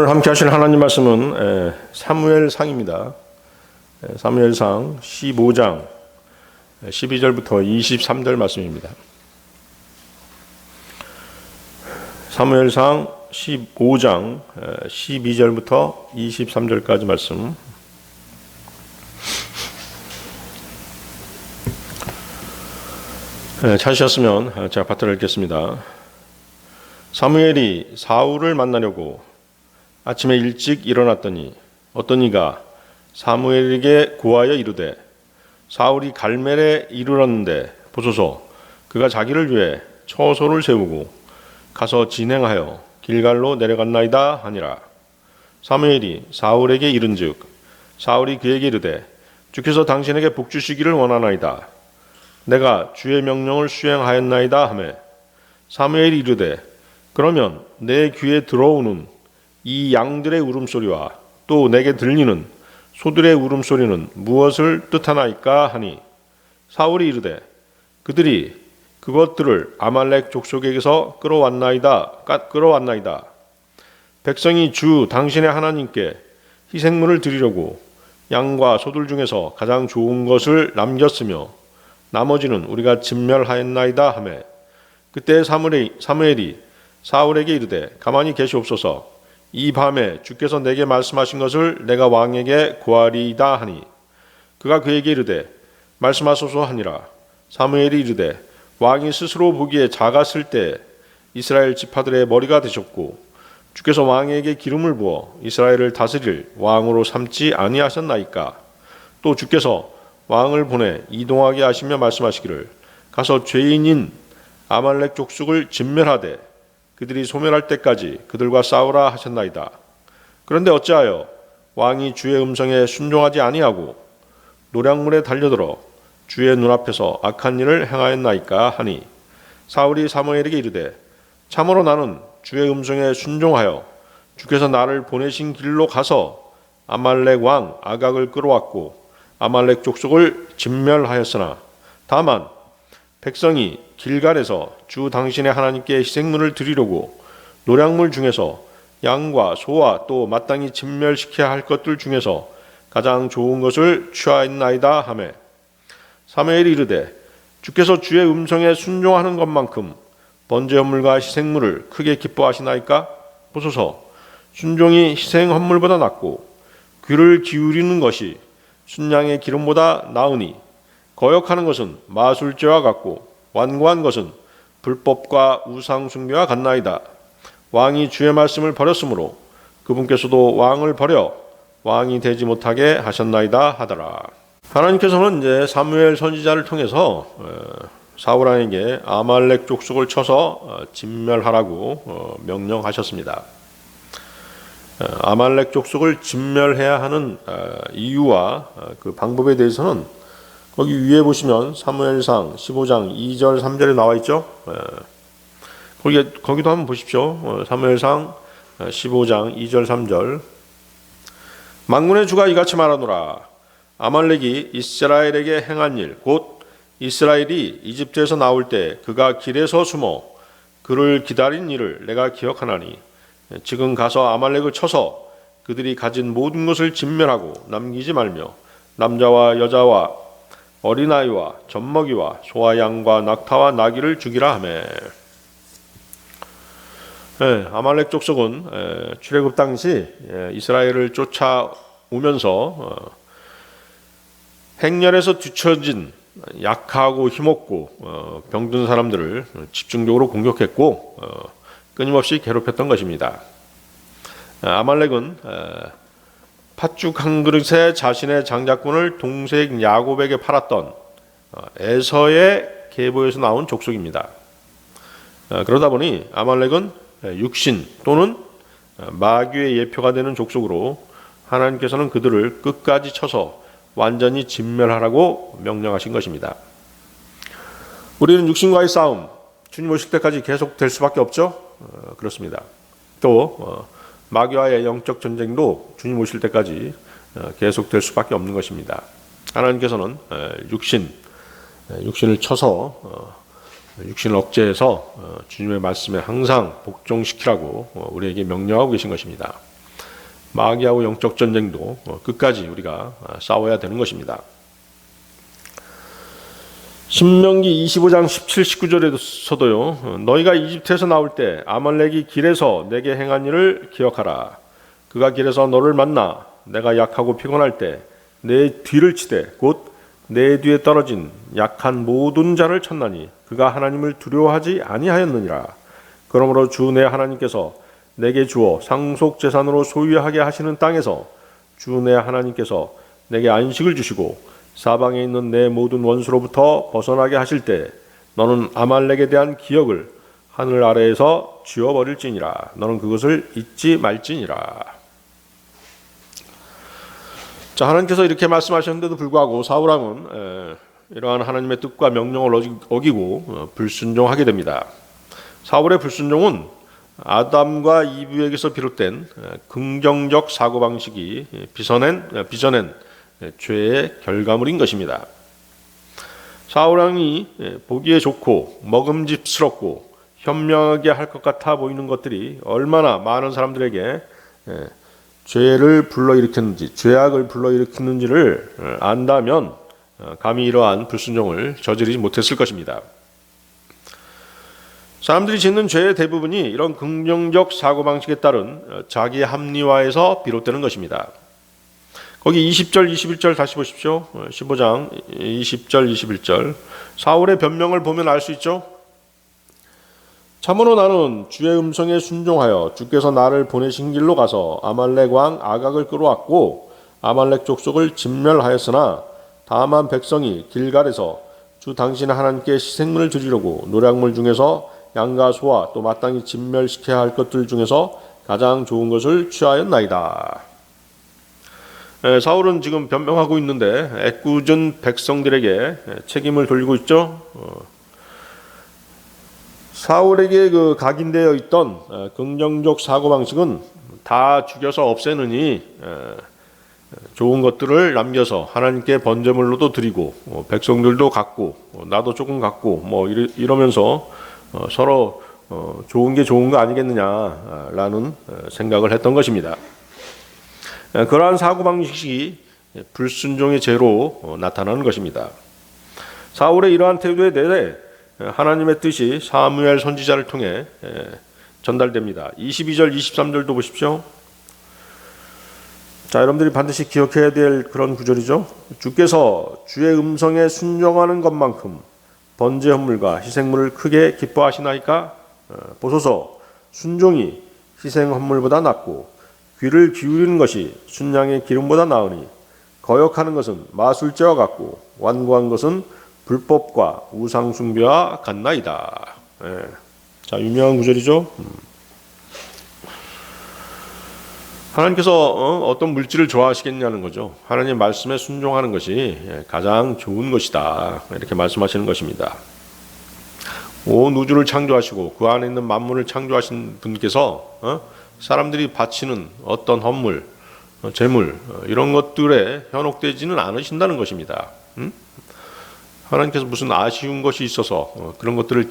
오늘 함께 하실 하나님 말씀은 사무엘상입니다. 사무엘상 15장 12절부터 23절 말씀입니다. 사무엘상 15장 12절부터 23절까지 말씀. 찾으셨으면 제가 받들어 읽겠습니다. 사무엘이 사울을 만나려고 아침에 일찍 일어났더니 어떤 이가 사무엘에게 고하여 이르되 사울이 갈멜에 이르렀는데 보소서 그가 자기를 위해 처소를 세우고 가서 진행하여 길갈로 내려갔나이다 하니라. 사무엘이 사울에게 이른즉 사울이 그에게 이르되 주께서 당신에게 복 주시기를 원하나이다. 내가 주의 명령을 수행하였나이다 하매 사무엘이 이르되 그러면 내 귀에 들어오는 이 양들의 울음소리와 또 내게 들리는 소들의 울음소리는 무엇을 뜻하나이까 하니 사울이 이르되 그들이 그것들을 아말렉 족속에게서 끌어왔나이다. 백성이 주 당신의 하나님께 희생물을 드리려고 양과 소들 중에서 가장 좋은 것을 남겼으며 나머지는 우리가 진멸하였나이다 하매 그때 사무엘이 사울에게 이르되 가만히 계시옵소서. 이 밤에 주께서 내게 말씀하신 것을 내가 왕에게 고하리이다 하니 그가 그에게 이르되 말씀하소서 하니라. 사무엘이 이르되 왕이 스스로 보기에 작았을 때 이스라엘 지파들의 머리가 되셨고 주께서 왕에게 기름을 부어 이스라엘을 다스릴 왕으로 삼지 아니하셨나이까. 또 주께서 왕을 보내 이동하게 하시며 말씀하시기를 가서 죄인인 아말렉 족속을 진멸하되 그들이 소멸할 때까지 그들과 싸우라 하셨나이다. 그런데 어찌하여 왕이 주의 음성에 순종하지 아니하고 노략물에 달려들어 주의 눈앞에서 악한 일을 행하였나이까 하니 사울이 사무엘에게 이르되 참으로 나는 주의 음성에 순종하여 주께서 나를 보내신 길로 가서 아말렉 왕 아각을 끌어왔고 아말렉 족속을 진멸하였으나 다만 백성이 길갈에서 주 당신의 하나님께 희생물을 드리려고 노략물 중에서 양과 소와 또 마땅히 진멸시켜야 할 것들 중에서 가장 좋은 것을 취하였나이다 하매 사무엘이 이르되 주께서 주의 음성에 순종하는 것만큼 번제 헌물과 희생물을 크게 기뻐하시나이까. 보소서 순종이 희생 헌물보다 낫고 귀를 기울이는 것이 순양의 기름보다 나으니 거역하는 것은 마술죄와 같고 완고한 것은 불법과 우상 숭배와 같나이다. 왕이 주의 말씀을 버렸으므로 그분께서도 왕을 버려 왕이 되지 못하게 하셨나이다 하더라. 하나님께서는 이제 사무엘 선지자를 통해서 사울왕에게 아말렉 족속을 쳐서 진멸하라고 명령하셨습니다. 아말렉 족속을 진멸해야 하는 이유와 그 방법에 대해서는 거기 위에 보시면 사무엘상 15장 2절 3절에 나와 있죠. 거기도 한번 보십시오. 사무엘상 15장 2절 3절 만군의 주가 이같이 말하노라. 아말렉이 이스라엘에게 행한 일 곧 이스라엘이 이집트에서 나올 때 그가 길에서 숨어 그를 기다린 일을 내가 기억하나니 지금 가서 아말렉을 쳐서 그들이 가진 모든 것을 진멸하고 남기지 말며 남자와 여자와 어린아이와 젖먹이와 소와 양과 낙타와 나귀를 죽이라 하매. 아말렉 족속은 출애굽 당시 이스라엘을 쫓아오면서 행렬에서 뒤처진 약하고 힘없고 병든 사람들을 집중적으로 공격했고 끊임없이 괴롭혔던 것입니다. 아말렉은 팥죽 한 그릇에 자신의 장자권을 동생 야곱에게 팔았던 에서의 계보에서 나온 족속입니다. 그러다 보니 아말렉은 육신 또는 마귀의 예표가 되는 족속으로 하나님께서는 그들을 끝까지 쳐서 완전히 진멸하라고 명령하신 것입니다. 우리는 육신과의 싸움, 주님 오실 때까지 계속될 수밖에 없죠? 그렇습니다. 또 마귀와의 영적 전쟁도 주님 오실 때까지 계속될 수밖에 없는 것입니다. 하나님께서는 육신을 쳐서 육신을 억제해서 주님의 말씀에 항상 복종시키라고 우리에게 명령하고 계신 것입니다. 마귀하고 영적 전쟁도 끝까지 우리가 싸워야 되는 것입니다. 신명기 25장 17, 19절에서도요. 너희가 이집트에서 나올 때 아말렉이 길에서 내게 행한 일을 기억하라. 그가 길에서 너를 만나 내가 약하고 피곤할 때 내 뒤를 치되 곧 내 뒤에 떨어진 약한 모든 자를 쳤나니 그가 하나님을 두려워하지 아니하였느니라. 그러므로 주 내 하나님께서 내게 주어 상속 재산으로 소유하게 하시는 땅에서 주 내 하나님께서 내게 안식을 주시고 사방에 있는 내 모든 원수로부터 벗어나게 하실 때 너는 아말렉에 대한 기억을 하늘 아래에서 지워버릴지니라. 너는 그것을 잊지 말지니라. 자, 하나님께서 이렇게 말씀하셨는데도 불구하고 사울왕은 이러한 하나님의 뜻과 명령을 어기고 불순종하게 됩니다. 사울의 불순종은 아담과 이브에게서 비롯된 긍정적 사고방식이 빚어낸 죄의 결과물인 것입니다. 사울왕이 보기에 좋고 먹음직스럽고 현명하게 할 것 같아 보이는 것들이 얼마나 많은 사람들에게 죄를 불러일으켰는지, 죄악을 불러일으켰는지를 안다면 감히 이러한 불순종을 저지르지 못했을 것입니다. 사람들이 짓는 죄의 대부분이 이런 긍정적 사고방식에 따른 자기 합리화에서 비롯되는 것입니다. 거기 20절, 21절 다시 보십시오. 15장 20절, 21절. 사울의 변명을 보면 알 수 있죠. 참으로 나는 주의 음성에 순종하여 주께서 나를 보내신 길로 가서 아말렉 왕 아각을 끌어왔고 아말렉 족속을 진멸하였으나 다만 백성이 길갈에서 주 당신 하나님께 희생물을 드리려고 노략물 중에서 양과 소와 또 마땅히 진멸시켜야 할 것들 중에서 가장 좋은 것을 취하였나이다. 사울은 지금 변명하고 있는데 애꿎은 백성들에게 책임을 돌리고 있죠. 사울에게 각인되어 있던 긍정적 사고방식은 다 죽여서 없애느니 좋은 것들을 남겨서 하나님께 번제물로도 드리고 백성들도 갖고 나도 조금 갖고 이러면서 서로 좋은 게 좋은 거 아니겠느냐라는 생각을 했던 것입니다. 그러한 사고방식이 불순종의 죄로 나타나는 것입니다. 사울의 이러한 태도에 대해 하나님의 뜻이 사무엘 선지자를 통해 전달됩니다. 22절, 23절도 보십시오. 자, 여러분들이 반드시 기억해야 될 그런 구절이죠. 주께서 주의 음성에 순종하는 것만큼 번제 헌물과 희생물을 크게 기뻐하시나이까? 보소서, 순종이 희생 헌물보다 낫고 귀를 기울이는 것이 순양의 기름보다 나으니 거역하는 것은 마술죄와 같고 완고한 것은 불법과 우상 숭배와 같나이다. 자, 유명한 구절이죠. 하나님께서 어떤 물질을 좋아하시겠냐는 거죠. 하나님 말씀에 순종하는 것이 가장 좋은 것이다. 이렇게 말씀하시는 것입니다. 온 우주를 창조하시고 그 안에 있는 만물을 창조하신 분께서 사람들이 바치는 어떤 헌물, 제물 이런 것들에 현혹되지는 않으신다는 것입니다. 하나님께서 무슨 아쉬운 것이 있어서 그런 것들을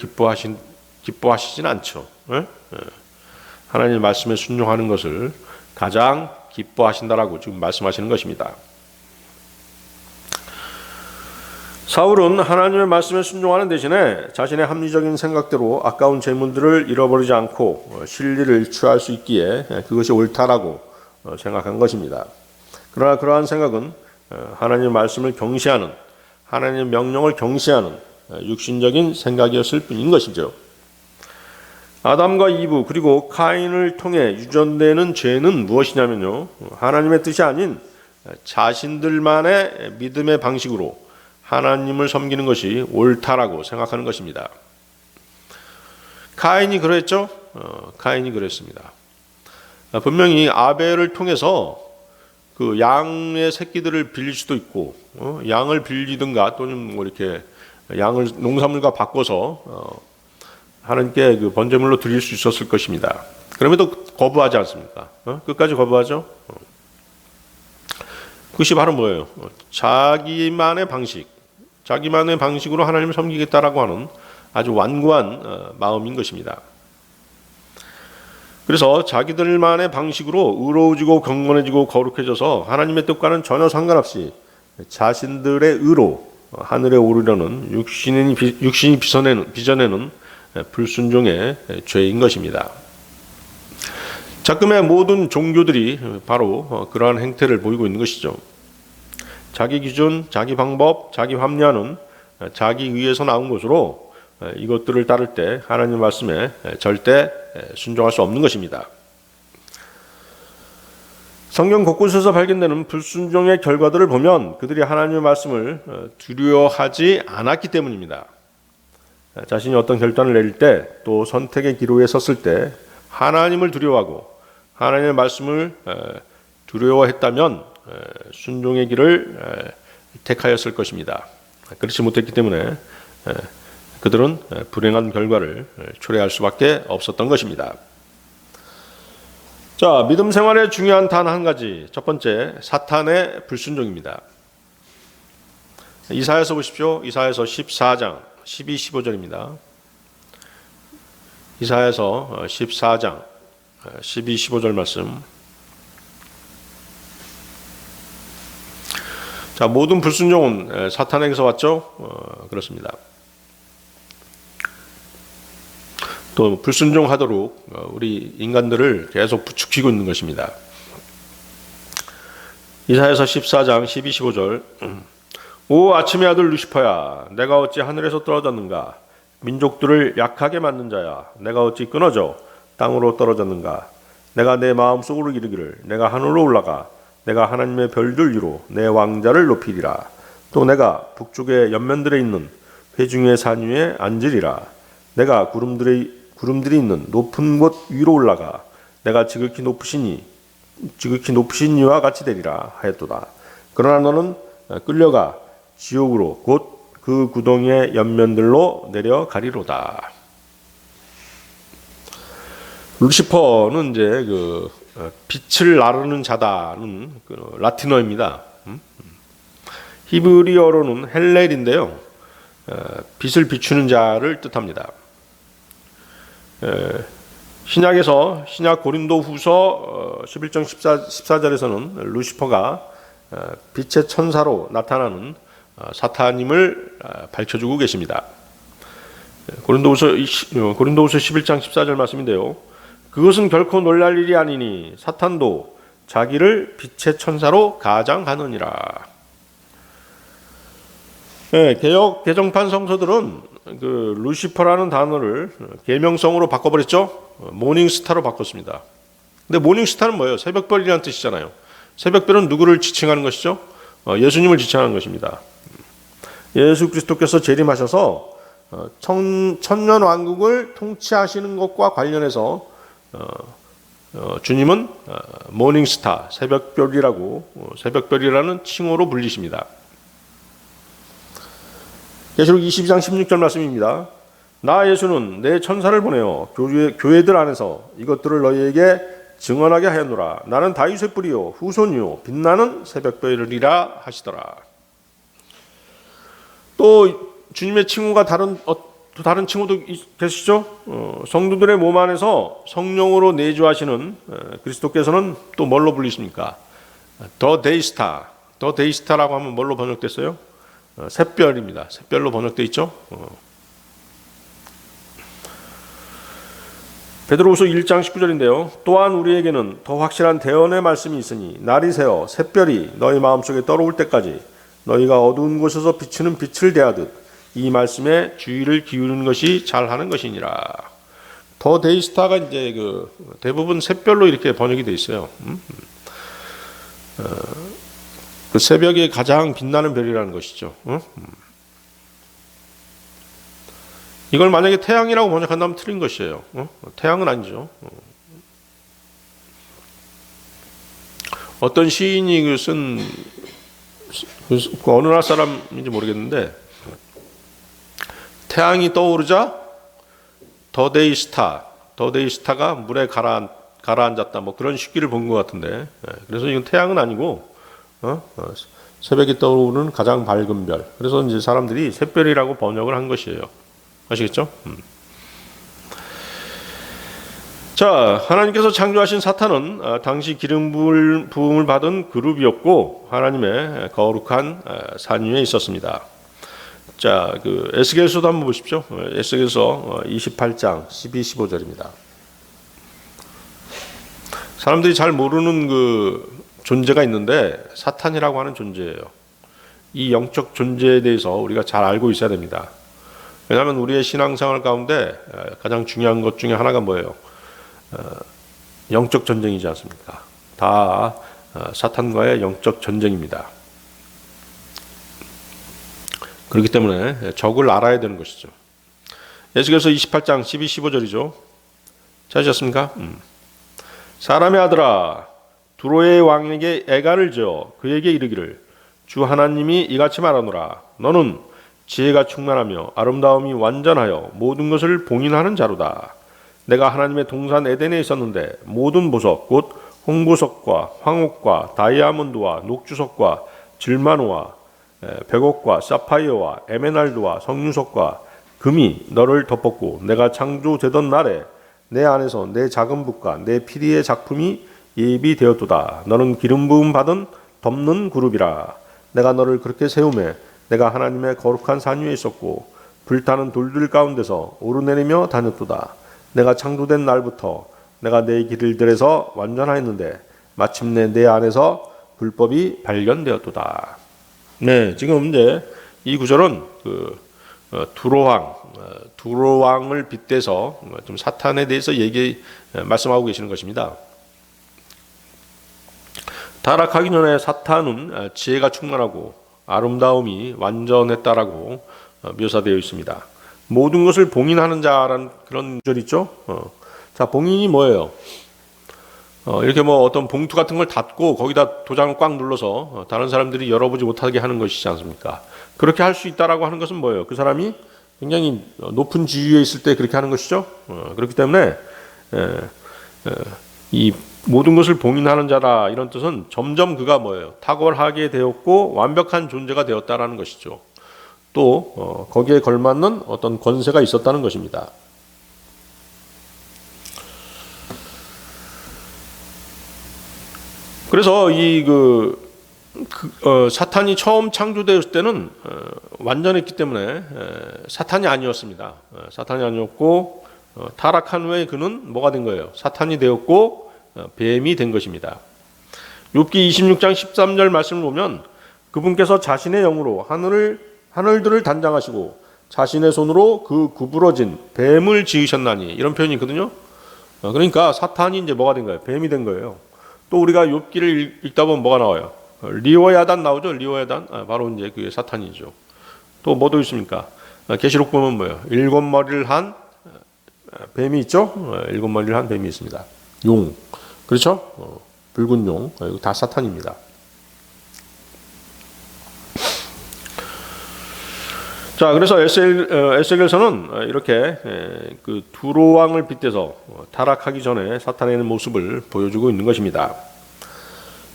기뻐하시진 않죠. 하나님 말씀에 순종하는 것을 가장 기뻐하신다라고 지금 말씀하시는 것입니다. 사울은 하나님의 말씀에 순종하는 대신에 자신의 합리적인 생각대로 아까운 재물들을 잃어버리지 않고 실리를 취할 수 있기에 그것이 옳다라고 생각한 것입니다. 그러나 그러한 생각은 하나님의 말씀을 경시하는, 하나님의 명령을 경시하는 육신적인 생각이었을 뿐인 것이죠. 아담과 이브 그리고 카인을 통해 유전되는 죄는 무엇이냐면요, 하나님의 뜻이 아닌 자신들만의 믿음의 방식으로 하나님을 섬기는 것이 옳다라고 생각하는 것입니다. 카인이 그랬죠? 카인이 그랬습니다. 분명히 아벨을 통해서 그 양의 새끼들을 빌릴 수도 있고, 양을 빌리든가 또는 이렇게 양을 농산물과 바꿔서 하나님께 그 번제물로 드릴 수 있었을 것입니다. 그럼에도 거부하지 않습니까? 끝까지 거부하죠. 그것이 바로 뭐예요? 자기만의 방식으로 하나님을 섬기겠다라고 하는 아주 완고한 마음인 것입니다. 그래서 자기들만의 방식으로 의로워지고 경건해지고 거룩해져서 하나님의 뜻과는 전혀 상관없이 자신들의 의로 하늘에 오르려는 육신이 빚어내는 불순종의 죄인 것입니다. 지금의 모든 종교들이 바로 그러한 행태를 보이고 있는 것이죠. 자기 기준, 자기 방법, 자기 합리화는 자기 의에서 나온 것으로 이것들을 따를 때 하나님 말씀에 절대 순종할 수 없는 것입니다. 성경 곳곳에서 발견되는 불순종의 결과들을 보면 그들이 하나님의 말씀을 두려워하지 않았기 때문입니다. 자신이 어떤 결단을 내릴 때 또 선택의 기로에 섰을 때 하나님을 두려워하고 하나님의 말씀을 두려워했다면 순종의 길을 택하였을 것입니다. 그렇지 못했기 때문에 그들은 불행한 결과를 초래할 수밖에 없었던 것입니다. 자, 믿음 생활의 중요한 단 한 가지, 첫 번째, 사탄의 불순종입니다. 이사야서 보십시오. 이사야서 14장 12, 15절입니다. 이사야서 14장 12, 15절 말씀. 자, 모든 불순종은 사탄에게서 왔죠? 그렇습니다. 또 불순종하도록 우리 인간들을 계속 부추기고 있는 것입니다. 이사야서 14장 12, 15절. 오 아침의 아들 루시퍼야, 내가 어찌 하늘에서 떨어졌는가? 민족들을 약하게 만든 자야, 내가 어찌 끊어져 땅으로 떨어졌는가? 내가 내 마음속으로 이르기를 내가 하늘로 올라가 내가 하나님의 별들 위로 내 왕자를 높이리라. 또 내가 북쪽의 연면들에 있는 회중의 산 위에 앉으리라. 내가 구름들이 있는 높은 곳 위로 올라가 내가 지극히 높으신 이와 같이 되리라 하였도다. 그러나 너는 끌려가 지옥으로 곧 그 구덩이의 연면들로 내려가리로다. 루시퍼는 이제 그 빛을 나르는 자다는 그 라틴어입니다. 히브리어로는 헬렐인데요, 빛을 비추는 자를 뜻합니다. 신약 고린도후서 11장 14절에서는 루시퍼가 빛의 천사로 나타나는 사탄임을 밝혀주고 계십니다. 고린도후서 11장 14절 말씀인데요, 그것은 결코 놀랄 일이 아니니 사탄도 자기를 빛의 천사로 가장하느니라. 개역 개정판 성서들은 그 루시퍼라는 단어를 계명성으로 바꿔버렸죠. 모닝스타로 바꿨습니다. 근데 모닝스타는 뭐예요? 새벽별이라는 뜻이잖아요. 새벽별은 누구를 지칭하는 것이죠? 예수님을 지칭하는 것입니다. 예수 그리스도께서 재림하셔서 천년 왕국을 통치하시는 것과 관련해서 주님은 모닝스타, 새벽별이라는 칭호로 불리십니다. 계시록 22장 16절 말씀입니다. 나 예수는 내 천사를 보내어 교회들 안에서 이것들을 너희에게 증언하게 하였노라. 나는 다윗의 뿌리요 후손이요 빛나는 새벽별이라 하시더라. 또 주님의 칭호가 다른 칭호도 계시죠? 성도들의 몸 안에서 성령으로 내주하시는 그리스도께서는 또 뭘로 불리십니까? 더 데이스타라고 하면 뭘로 번역됐어요? 샛별입니다. 샛별로 번역되어 있죠. 베드로후서 1장 19절인데요. 또한 우리에게는 더 확실한 대언의 말씀이 있으니 날이 새어 샛별이 너희 마음속에 떨어올 때까지 너희가 어두운 곳에서 비추는 빛을 대하듯 이 말씀에 주의를 기울이는 것이 잘하는 것이니라. 더 데이스타가 이제 그 대부분 샛별로 이렇게 번역이 되어 있어요. 그 새벽에 가장 빛나는 별이라는 것이죠. 이걸 만약에 태양이라고 번역한다면 틀린 것이에요. 태양은 아니죠. 어떤 시인이 쓴 어느 나라 사람인지 모르겠는데 태양이 떠오르자 더데이스타가 물에 가라앉았다 뭐 그런 시기를 본 것 같은데, 그래서 이건 태양은 아니고 새벽에 떠오르는 가장 밝은 별. 그래서 이제 사람들이 샛별이라고 번역을 한 것이에요. 아시겠죠? 자, 하나님께서 창조하신 사탄은 당시 기름 부음을 받은 그룹이었고 하나님의 거룩한 산 위에 있었습니다. 자, 그 에스겔서도 한번 보십시오. 에스겔서 28장 12, 15절입니다. 사람들이 잘 모르는 그 존재가 있는데 사탄이라고 하는 존재예요. 이 영적 존재에 대해서 우리가 잘 알고 있어야 됩니다. 왜냐하면 우리의 신앙생활 가운데 가장 중요한 것 중에 하나가 뭐예요? 영적 전쟁이지 않습니까? 다 사탄과의 영적 전쟁입니다. 그렇기 때문에 적을 알아야 되는 것이죠. 에스겔서 28장 12, 15절이죠. 찾으셨습니까? 사람의 아들아, 두로의 왕에게 애가를 지어 그에게 이르기를 주 하나님이 이같이 말하노라. 너는 지혜가 충만하며 아름다움이 완전하여 모든 것을 봉인하는 자로다. 내가 하나님의 동산 에덴에 있었는데 모든 보석 곧 홍보석과 황옥과 다이아몬드와 녹주석과 질마노와 백옥과 사파이어와 에메랄드와 석류석과 금이 너를 덮었고 내가 창조되던 날에 내 안에서 내 작은 붓과 내 피리의 작품이 예비되었도다. 너는 기름 부음 받은 덮는 그룹이라. 내가 너를 그렇게 세우매 내가 하나님의 거룩한 산 위에 있었고 불타는 돌들 가운데서 오르내리며 다녔도다. 내가 창조된 날부터 내가 내 길들에서 완전하였는데 마침내 내 안에서 불법이 발견되었도다. 네, 지금 이제 이 구절은 그 두로왕을 빗대서 좀 사탄에 대해서 말씀하고 계시는 것입니다. 타락하기 전에 사탄은 지혜가 충만하고 아름다움이 완전했다라고 묘사되어 있습니다. 모든 것을 봉인하는 자라는 그런 구절 있죠. 자, 봉인이 뭐예요? 이렇게 뭐 어떤 봉투 같은 걸 닫고 거기다 도장을 꽉 눌러서 다른 사람들이 열어보지 못하게 하는 것이지 않습니까? 그렇게 할 수 있다라고 하는 것은 뭐예요? 그 사람이 굉장히 높은 지위에 있을 때 그렇게 하는 것이죠. 그렇기 때문에 이 모든 것을 봉인하는 자라 이런 뜻은 점점 그가 뭐예요? 탁월하게 되었고 완벽한 존재가 되었다라는 것이죠. 또 거기에 걸맞는 어떤 권세가 있었다는 것입니다. 그래서 사탄이 처음 창조되었을 때는 완전했기 때문에 사탄이 아니었습니다. 사탄이 아니었고 타락한 후에 그는 뭐가 된 거예요? 사탄이 되었고 뱀이 된 것입니다. 욥기 26장 13절 말씀을 보면 그분께서 자신의 영으로 하늘들을 단장하시고 자신의 손으로 그 구부러진 뱀을 지으셨나니 이런 표현이 있거든요. 그러니까 사탄이 이제 뭐가 된 거예요? 뱀이 된 거예요. 또 우리가 욥기를 읽다 보면 뭐가 나와요? 리워야단 나오죠. 리워야단 바로 이제 그게 사탄이죠. 또 뭐도 있습니까? 계시록 보면 뭐예요? 7머리를 한 뱀이 있죠. 7머리를 한 뱀이 있습니다. 용, 그렇죠? 붉은 용, 이거 다 사탄입니다. 자, 그래서 에스겔서는 이렇게 그 두로 왕을 빗대서 타락하기 전에 사탄의 모습을 보여주고 있는 것입니다.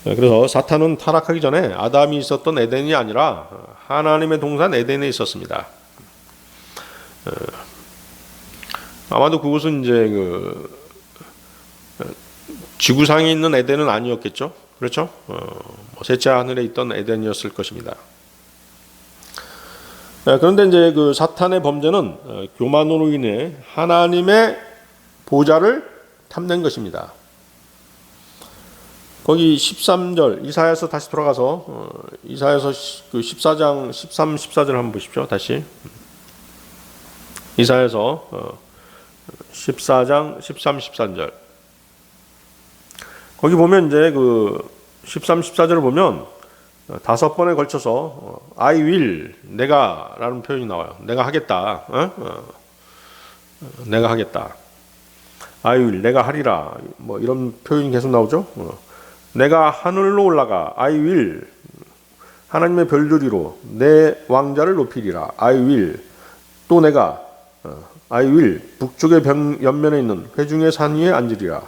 그래서 사탄은 타락하기 전에 아담이 있었던 에덴이 아니라 하나님의 동산 에덴에 있었습니다. 아마도 그곳은 이제 지구상에 있는 에덴은 아니었겠죠. 그렇죠? 셋째 하늘에 있던 에덴이었을 것입니다. 그런데 이제 그 사탄의 범죄는 교만으로 인해 하나님의 보좌를 탐낸 것입니다. 거기 13절 이사야서 다시 돌아가서 이사야서 그 14장 13, 14절 한번 보십시오. 다시 이사야서 14장 13, 14절 거기 보면 이제 그 13, 14절을 보면 5번에 걸쳐서 I will 내가 라는 표현이 나와요. 내가 하겠다. 내가 하겠다. I will 내가 하리라. 뭐 이런 표현이 계속 나오죠. 내가 하늘로 올라가 I will 하나님의 별들이로 내 왕자를 높이리라. I will 또 내가 I will 북쪽의 옆면에 있는 회중의 산 위에 앉으리라.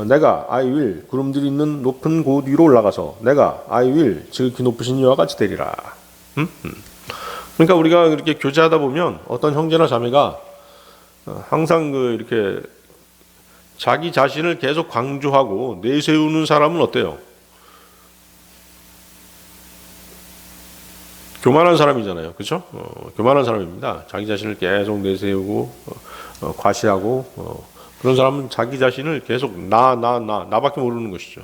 내가 I will 구름들이 있는 높은 곳 위로 올라가서 내가 I will 지극히 높으신 이와 같이 되리라. 그러니까 우리가 이렇게 교제하다 보면 어떤 형제나 자매가 항상 이렇게 자기 자신을 계속 강조하고 내세우는 사람은 어때요? 교만한 사람이잖아요. 그렇죠? 교만한 사람입니다. 자기 자신을 계속 내세우고 과시하고 그런 사람은 자기 자신을 계속 나밖에 모르는 것이죠.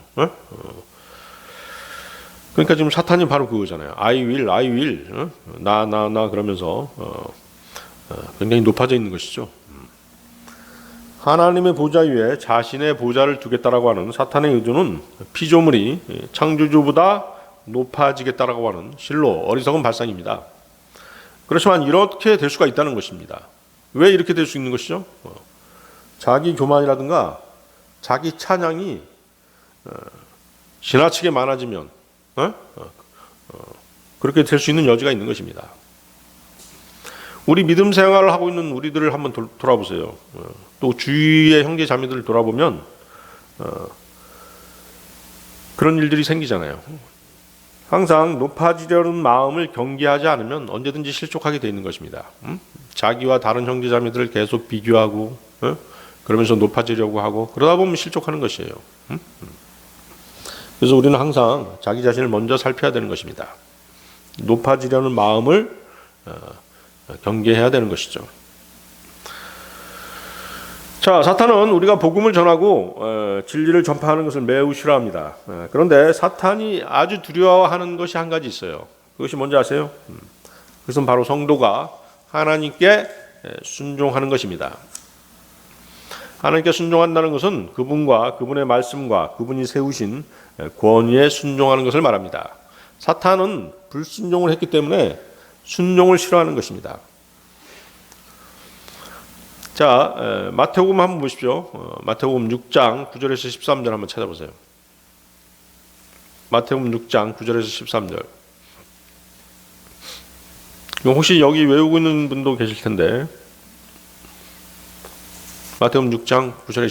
그러니까 지금 사탄이 바로 그거잖아요. I will, 나 그러면서 굉장히 높아져 있는 것이죠. 하나님의 보좌 위에 자신의 보좌를 두겠다라고 하는 사탄의 의도는 피조물이 창조주보다 높아지겠다라고 하는 실로 어리석은 발상입니다. 그렇지만 이렇게 될 수가 있다는 것입니다. 왜 이렇게 될 수 있는 것이죠? 자기 교만이라든가 자기 찬양이 지나치게 많아지면 그렇게 될 수 있는 여지가 있는 것입니다. 우리 믿음 생활을 하고 있는 우리들을 한번 돌아보세요. 또 주위의 형제 자매들을 돌아보면 그런 일들이 생기잖아요. 항상 높아지려는 마음을 경계하지 않으면 언제든지 실족하게 되어 있는 것입니다. 자기와 다른 형제 자매들을 계속 비교하고 그러면서 높아지려고 하고 그러다 보면 실족하는 것이에요. 그래서 우리는 항상 자기 자신을 먼저 살펴야 되는 것입니다. 높아지려는 마음을 경계해야 되는 것이죠. 자, 사탄은 우리가 복음을 전하고 진리를 전파하는 것을 매우 싫어합니다. 그런데 사탄이 아주 두려워하는 것이 한 가지 있어요. 그것이 뭔지 아세요? 그것은 바로 성도가 하나님께 순종하는 것입니다. 하나님께 순종한다는 것은 그분과 그분의 말씀과 그분이 세우신 권위에 순종하는 것을 말합니다. 사탄은 불순종을 했기 때문에 순종을 싫어하는 것입니다. 자, 마태복음 한번 보십시오. 마태복음 6장 9절에서 13절 한번 찾아보세요. 마태복음 6장 9절에서 13절. 혹시 여기 외우고 있는 분도 계실 텐데 마태복음 6장 9절에서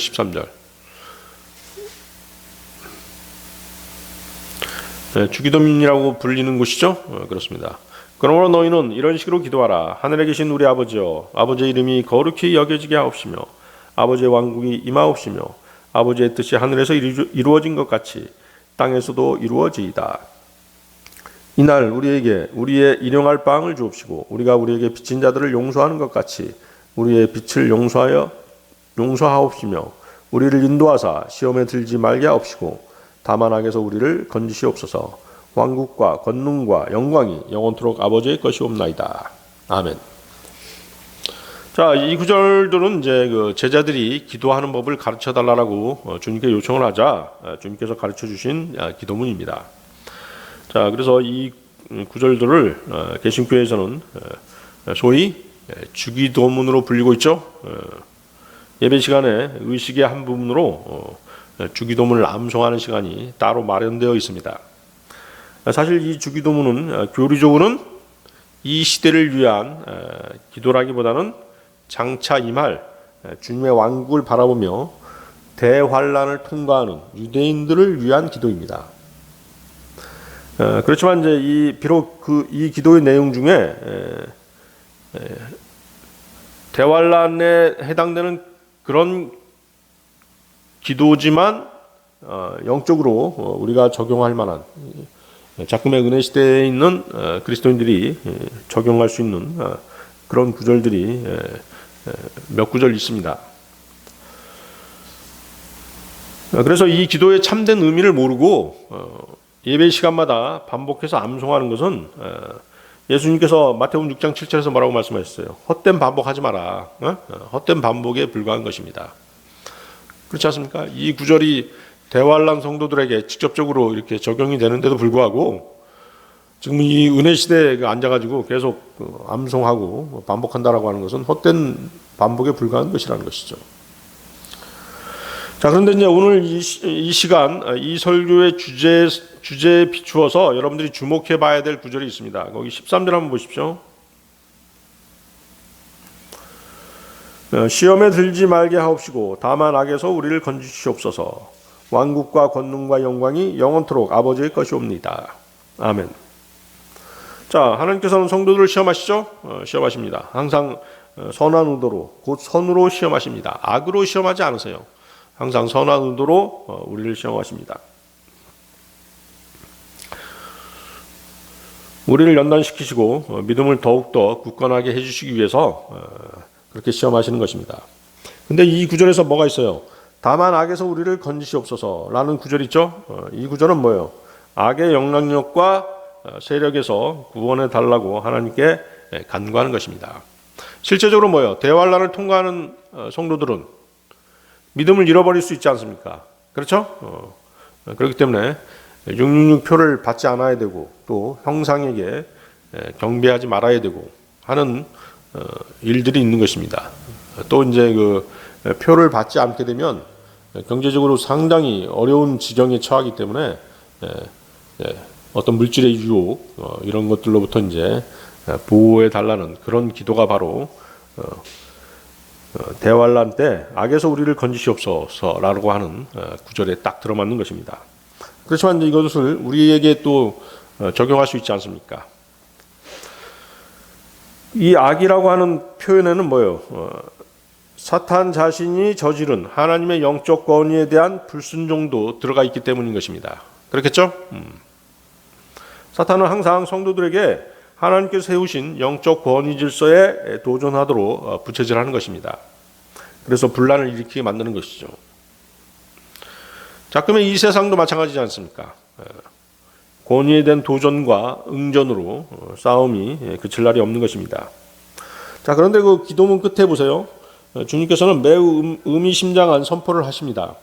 13절. 주기도민이라고 불리는 곳이죠. 그렇습니다. 그러므로 너희는 이런 식으로 기도하라. 하늘에 계신 우리 아버지여, 아버지의 이름이 거룩히 여겨지게 하옵시며 아버지의 왕국이 임하옵시며 아버지의 뜻이 하늘에서 이루어진 것 같이 땅에서도 이루어지이다. 이날 우리에게 우리의 일용할 빵을 주옵시고 우리가 우리에게 빚진 자들을 용서하는 것 같이 우리의 빚을 용서하옵시며 우리를 인도하사 시험에 들지 말게 하옵시고 다만 악에서 우리를 건지시옵소서. 왕국과 권능과 영광이 영원토록 아버지의 것이옵나이다. 아멘. 자, 이 구절들은 이제 그 제자들이 기도하는 법을 가르쳐 달라고 주님께 요청을 하자 주님께서 가르쳐 주신 기도문입니다. 자, 그래서 이 구절들을 개신교에서는 소위 주기도문으로 불리고 있죠. 예배 시간에 의식의 한 부분으로 주기도문을 암송하는 시간이 따로 마련되어 있습니다. 사실 이 주기도문은 교리적으로는 이 시대를 위한 기도라기보다는 장차 임할 주님의 왕국을 바라보며 대환란을 통과하는 유대인들을 위한 기도입니다. 그렇지만 이제 비록 이 기도의 내용 중에 대환란에 해당되는 그런 기도지만 영적으로 우리가 적용할 만한 작금의 은혜 시대에 있는 그리스도인들이 적용할 수 있는 그런 구절들이 몇 구절 있습니다. 그래서 이 기도의 참된 의미를 모르고 예배 시간마다 반복해서 암송하는 것은 예수님께서 마태복음 6장 7절에서 뭐라고 말씀하셨어요? 헛된 반복하지 마라. 헛된 반복에 불과한 것입니다. 그렇지 않습니까? 이 구절이 대환란 성도들에게 직접적으로 이렇게 적용이 되는데도 불구하고 지금 이 은혜 시대에 앉아가지고 계속 암송하고 반복한다라고 하는 것은 헛된 반복에 불과한 것이라는 것이죠. 자, 그런데 이제 오늘 이 시간 이 설교의 주제에 비추어서 여러분들이 주목해 봐야 될 구절이 있습니다. 거기 13절 한번 보십시오. 시험에 들지 말게 하옵시고 다만 악에서 우리를 건지시옵소서. 왕국과 권능과 영광이 영원토록 아버지의 것이옵니다. 아멘. 자, 하나님께서는 성도들을 시험하시죠? 시험하십니다. 항상 선한 의도로 곧 선으로 시험하십니다. 악으로 시험하지 않으세요. 항상 선한 의도로 우리를 시험하십니다. 우리를 연단시키시고 믿음을 더욱더 굳건하게 해주시기 위해서 그렇게 시험하시는 것입니다. 근데 이 구절에서 뭐가 있어요? 다만 악에서 우리를 건지시옵소서라는 구절 있죠? 이 구절은 뭐예요? 악의 영향력과 세력에서 구원해 달라고 하나님께 간구하는 것입니다. 실제적으로 뭐예요? 대환란을 통과하는 성도들은 믿음을 잃어버릴 수 있지 않습니까? 그렇죠? 그렇기 때문에 666표를 받지 않아야 되고 또 형상에게 경배하지 말아야 되고 하는 일들이 있는 것입니다. 또 이제 그 표를 받지 않게 되면 경제적으로 상당히 어려운 지경에 처하기 때문에 어떤 물질의 유혹 이런 것들로부터 이제 보호해 달라는 그런 기도가 바로 대환란 때 악에서 우리를 건지시옵소서라고 하는 구절에 딱 들어맞는 것입니다. 그렇지만 이것을 우리에게 또 적용할 수 있지 않습니까? 이 악이라고 하는 표현에는 뭐예요? 사탄 자신이 저지른 하나님의 영적 권위에 대한 불순종도 들어가 있기 때문인 것입니다. 그렇겠죠? 사탄은 항상 성도들에게 하나님께서 세우신 영적 권위 질서에 도전하도록 부채질하는 것입니다. 그래서 분란을 일으키게 만드는 것이죠. 자, 그러면 이 세상도 마찬가지지 않습니까? 권위에 대한 도전과 응전으로 싸움이 그칠 날이 없는 것입니다. 자, 그런데 그 기도문 끝에 보세요. 주님께서는 매우 의미심장한 선포를 하십니다.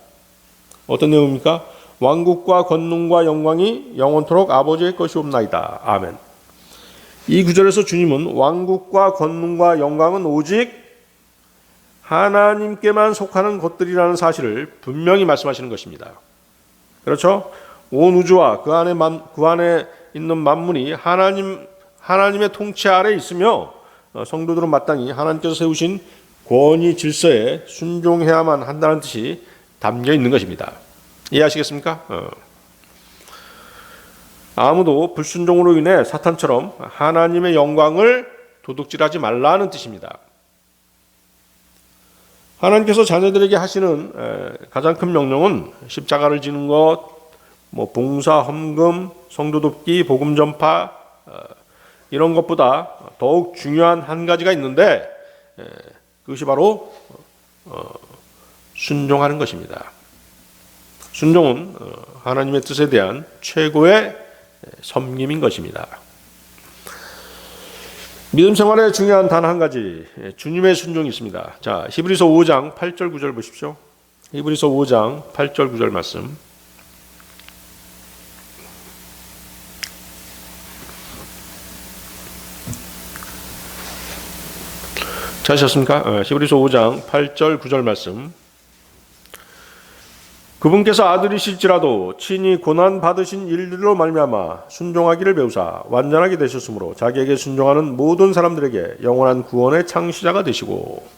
어떤 내용입니까? 왕국과 권능과 영광이 영원토록 아버지의 것이옵나이다. 아멘. 이 구절에서 주님은 왕국과 권능과 영광은 오직 하나님께만 속하는 것들이라는 사실을 분명히 말씀하시는 것입니다. 그렇죠? 온 우주와 그 안에 있는 만물이 하나님의 통치 아래 있으며 성도들은 마땅히 하나님께서 세우신 권위 질서에 순종해야만 한다는 뜻이 담겨 있는 것입니다. 이해하시겠습니까? 아무도 불순종으로 인해 사탄처럼 하나님의 영광을 도둑질하지 말라는 뜻입니다. 하나님께서 자녀들에게 하시는 가장 큰 명령은 십자가를 지는 것, 봉사, 헌금, 성도 돕기, 복음 전파 이런 것보다 더욱 중요한 한 가지가 있는데 그것이 바로 순종하는 것입니다. 순종은 하나님의 뜻에 대한 최고의 섬김인 것입니다. 믿음 생활에 중요한 단 한 가지, 주님의 순종이 있습니다. 자, 히브리서 5장 8절 9절 보십시오. 히브리서 5장 8절 9절 말씀. 찾으셨습니까? 히브리서 5장 8절 9절 말씀. 그분께서 아들이실지라도 친히 고난 받으신 일들로 말미암아 순종하기를 배우사 완전하게 되셨으므로 자기에게 순종하는 모든 사람들에게 영원한 구원의 창시자가 되시고.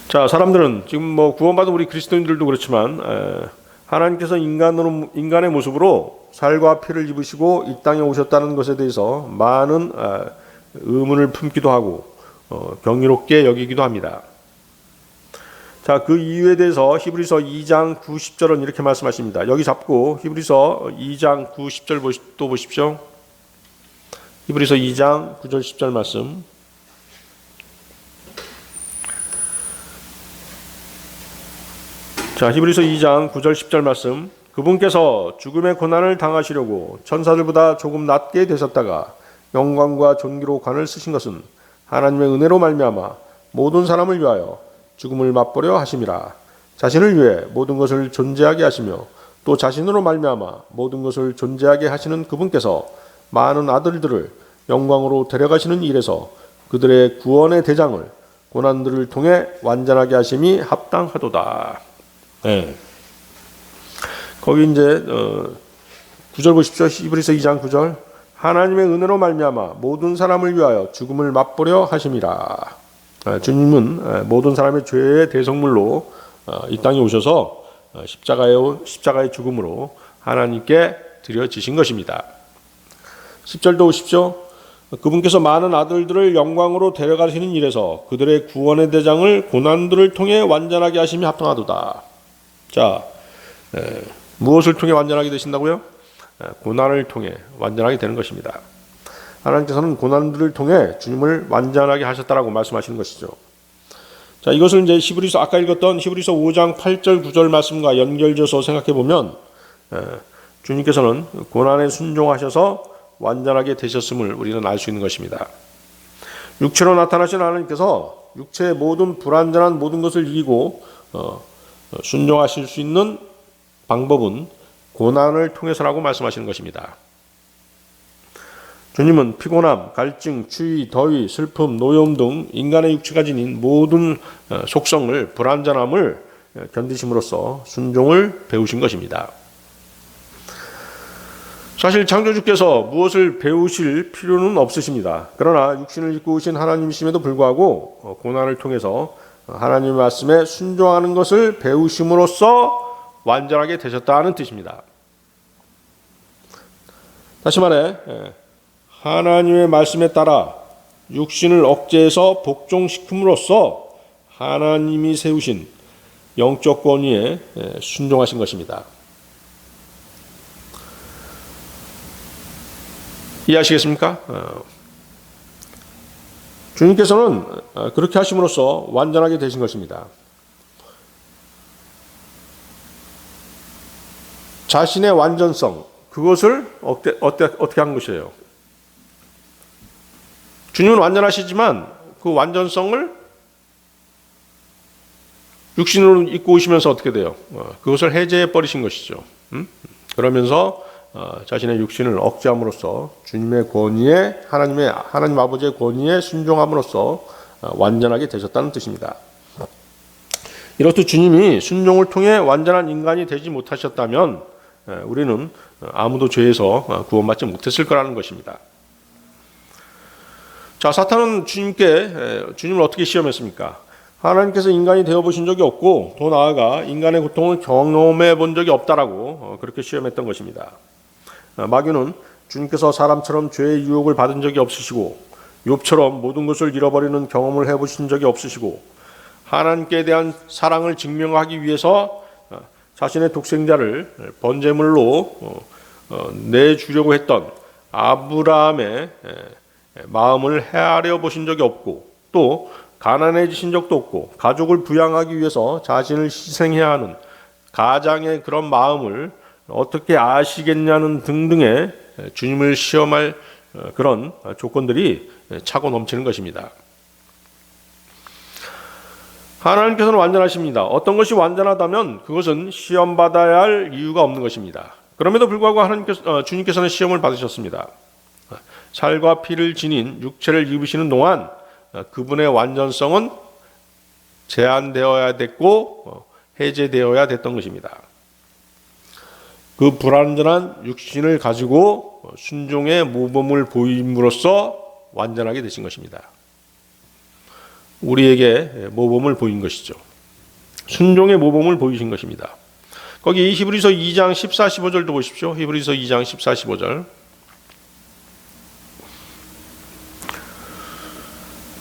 자, 사람들은 지금 구원받은 우리 그리스도인들도 그렇지만 하나님께서 인간의 모습으로 살과 피를 입으시고 이 땅에 오셨다는 것에 대해서 많은 의문을 품기도 하고 경이롭게 여기기도 합니다. 자, 그 이유에 대해서 히브리서 2장 9, 10절은 이렇게 말씀하십니다. 여기 잡고 히브리서 2장 9, 10절 또 보십시오. 히브리서 2장 9절 10절 말씀. 자, 히브리서 2장 9절 10절 말씀. 그분께서 죽음의 고난을 당하시려고 천사들보다 조금 낮게 되셨다가 영광과 존귀로 관을 쓰신 것은 하나님의 은혜로 말미암아 모든 사람을 위하여 죽음을 맛보려 하심이라. 자신을 위해 모든 것을 존재하게 하시며 또 자신으로 말미암아 모든 것을 존재하게 하시는 그분께서 많은 아들들을 영광으로 데려가시는 일에서 그들의 구원의 대장을 고난들을 통해 완전하게 하심이 합당하도다. 네. 거기 이제 9절 보십시오. 히브리서 2장 9절. 하나님의 은혜로 말미암아 모든 사람을 위하여 죽음을 맛보려 하심이라. 주님은 모든 사람의 죄의 대성물로 이 땅에 오셔서 십자가의 죽음으로 하나님께 드려지신 것입니다. 10절도 오십시오. 그분께서 많은 아들들을 영광으로 데려가시는 일에서 그들의 구원의 대장을 고난들을 통해 완전하게 하심이 합당하도다. 자, 무엇을 통해 완전하게 되신다고요? 고난을 통해 완전하게 되는 것입니다. 하나님께서는 고난들을 통해 주님을 완전하게 하셨다라고 말씀하시는 것이죠. 자, 이것을 이제 히브리서 아까 읽었던 히브리서 5장 8절 9절 말씀과 연결져서 생각해 보면 주님께서는 고난에 순종하셔서 완전하게 되셨음을 우리는 알 수 있는 것입니다. 육체로 나타나신 하나님께서 육체의 모든 불완전한 모든 것을 이기고 순종하실 수 있는 방법은 고난을 통해서라고 말씀하시는 것입니다. 주님은 피곤함, 갈증, 추위, 더위, 슬픔, 노여움 등 인간의 육체가 지닌 모든 속성을 불완전함을 견디심으로써 순종을 배우신 것입니다. 사실 창조주께서 무엇을 배우실 필요는 없으십니다. 그러나 육신을 입고 오신 하나님이심에도 불구하고 고난을 통해서 하나님의 말씀에 순종하는 것을 배우심으로써 완전하게 되셨다는 뜻입니다. 다시 말해 하나님의 말씀에 따라 육신을 억제해서 복종시킴으로써 하나님이 세우신 영적 권위에 순종하신 것입니다. 이해하시겠습니까? 주님께서는 그렇게 하심으로써 완전하게 되신 것입니다. 자신의 완전성, 그것을 어떻게 한 것이에요? 주님은 완전하시지만 그 완전성을 육신으로 입고 오시면서 어떻게 돼요? 그것을 해제해 버리신 것이죠. 그러면서 자신의 육신을 억제함으로써 주님의 권위에 하나님 아버지의 권위에 순종함으로써 완전하게 되셨다는 뜻입니다. 이렇듯 주님이 순종을 통해 완전한 인간이 되지 못하셨다면 우리는 아무도 죄에서 구원받지 못했을 거라는 것입니다. 자, 사탄은 주님을 어떻게 시험했습니까? 하나님께서 인간이 되어보신 적이 없고 더 나아가 인간의 고통을 경험해 본 적이 없다라고 그렇게 시험했던 것입니다. 마귀는 주님께서 사람처럼 죄의 유혹을 받은 적이 없으시고 욥처럼 모든 것을 잃어버리는 경험을 해보신 적이 없으시고 하나님께 대한 사랑을 증명하기 위해서 자신의 독생자를 번제물로 내주려고 했던 아브라함의 마음을 헤아려 보신 적이 없고 또 가난해지신 적도 없고 가족을 부양하기 위해서 자신을 희생해야 하는 가장의 그런 마음을 어떻게 아시겠냐는 등등의 주님을 시험할 그런 조건들이 차고 넘치는 것입니다. 하나님께서는 완전하십니다. 어떤 것이 완전하다면 그것은 시험받아야 할 이유가 없는 것입니다. 그럼에도 불구하고 주님께서는 시험을 받으셨습니다. 살과 피를 지닌 육체를 입으시는 동안 그분의 완전성은 제한되어야 됐고 해제되어야 됐던 것입니다. 그 불완전한 육신을 가지고 순종의 모범을 보임으로써 완전하게 되신 것입니다. 우리에게 모범을 보인 것이죠. 순종의 모범을 보이신 것입니다. 거기 히브리서 2장 14, 15절도 보십시오. 히브리서 2장 14, 15절.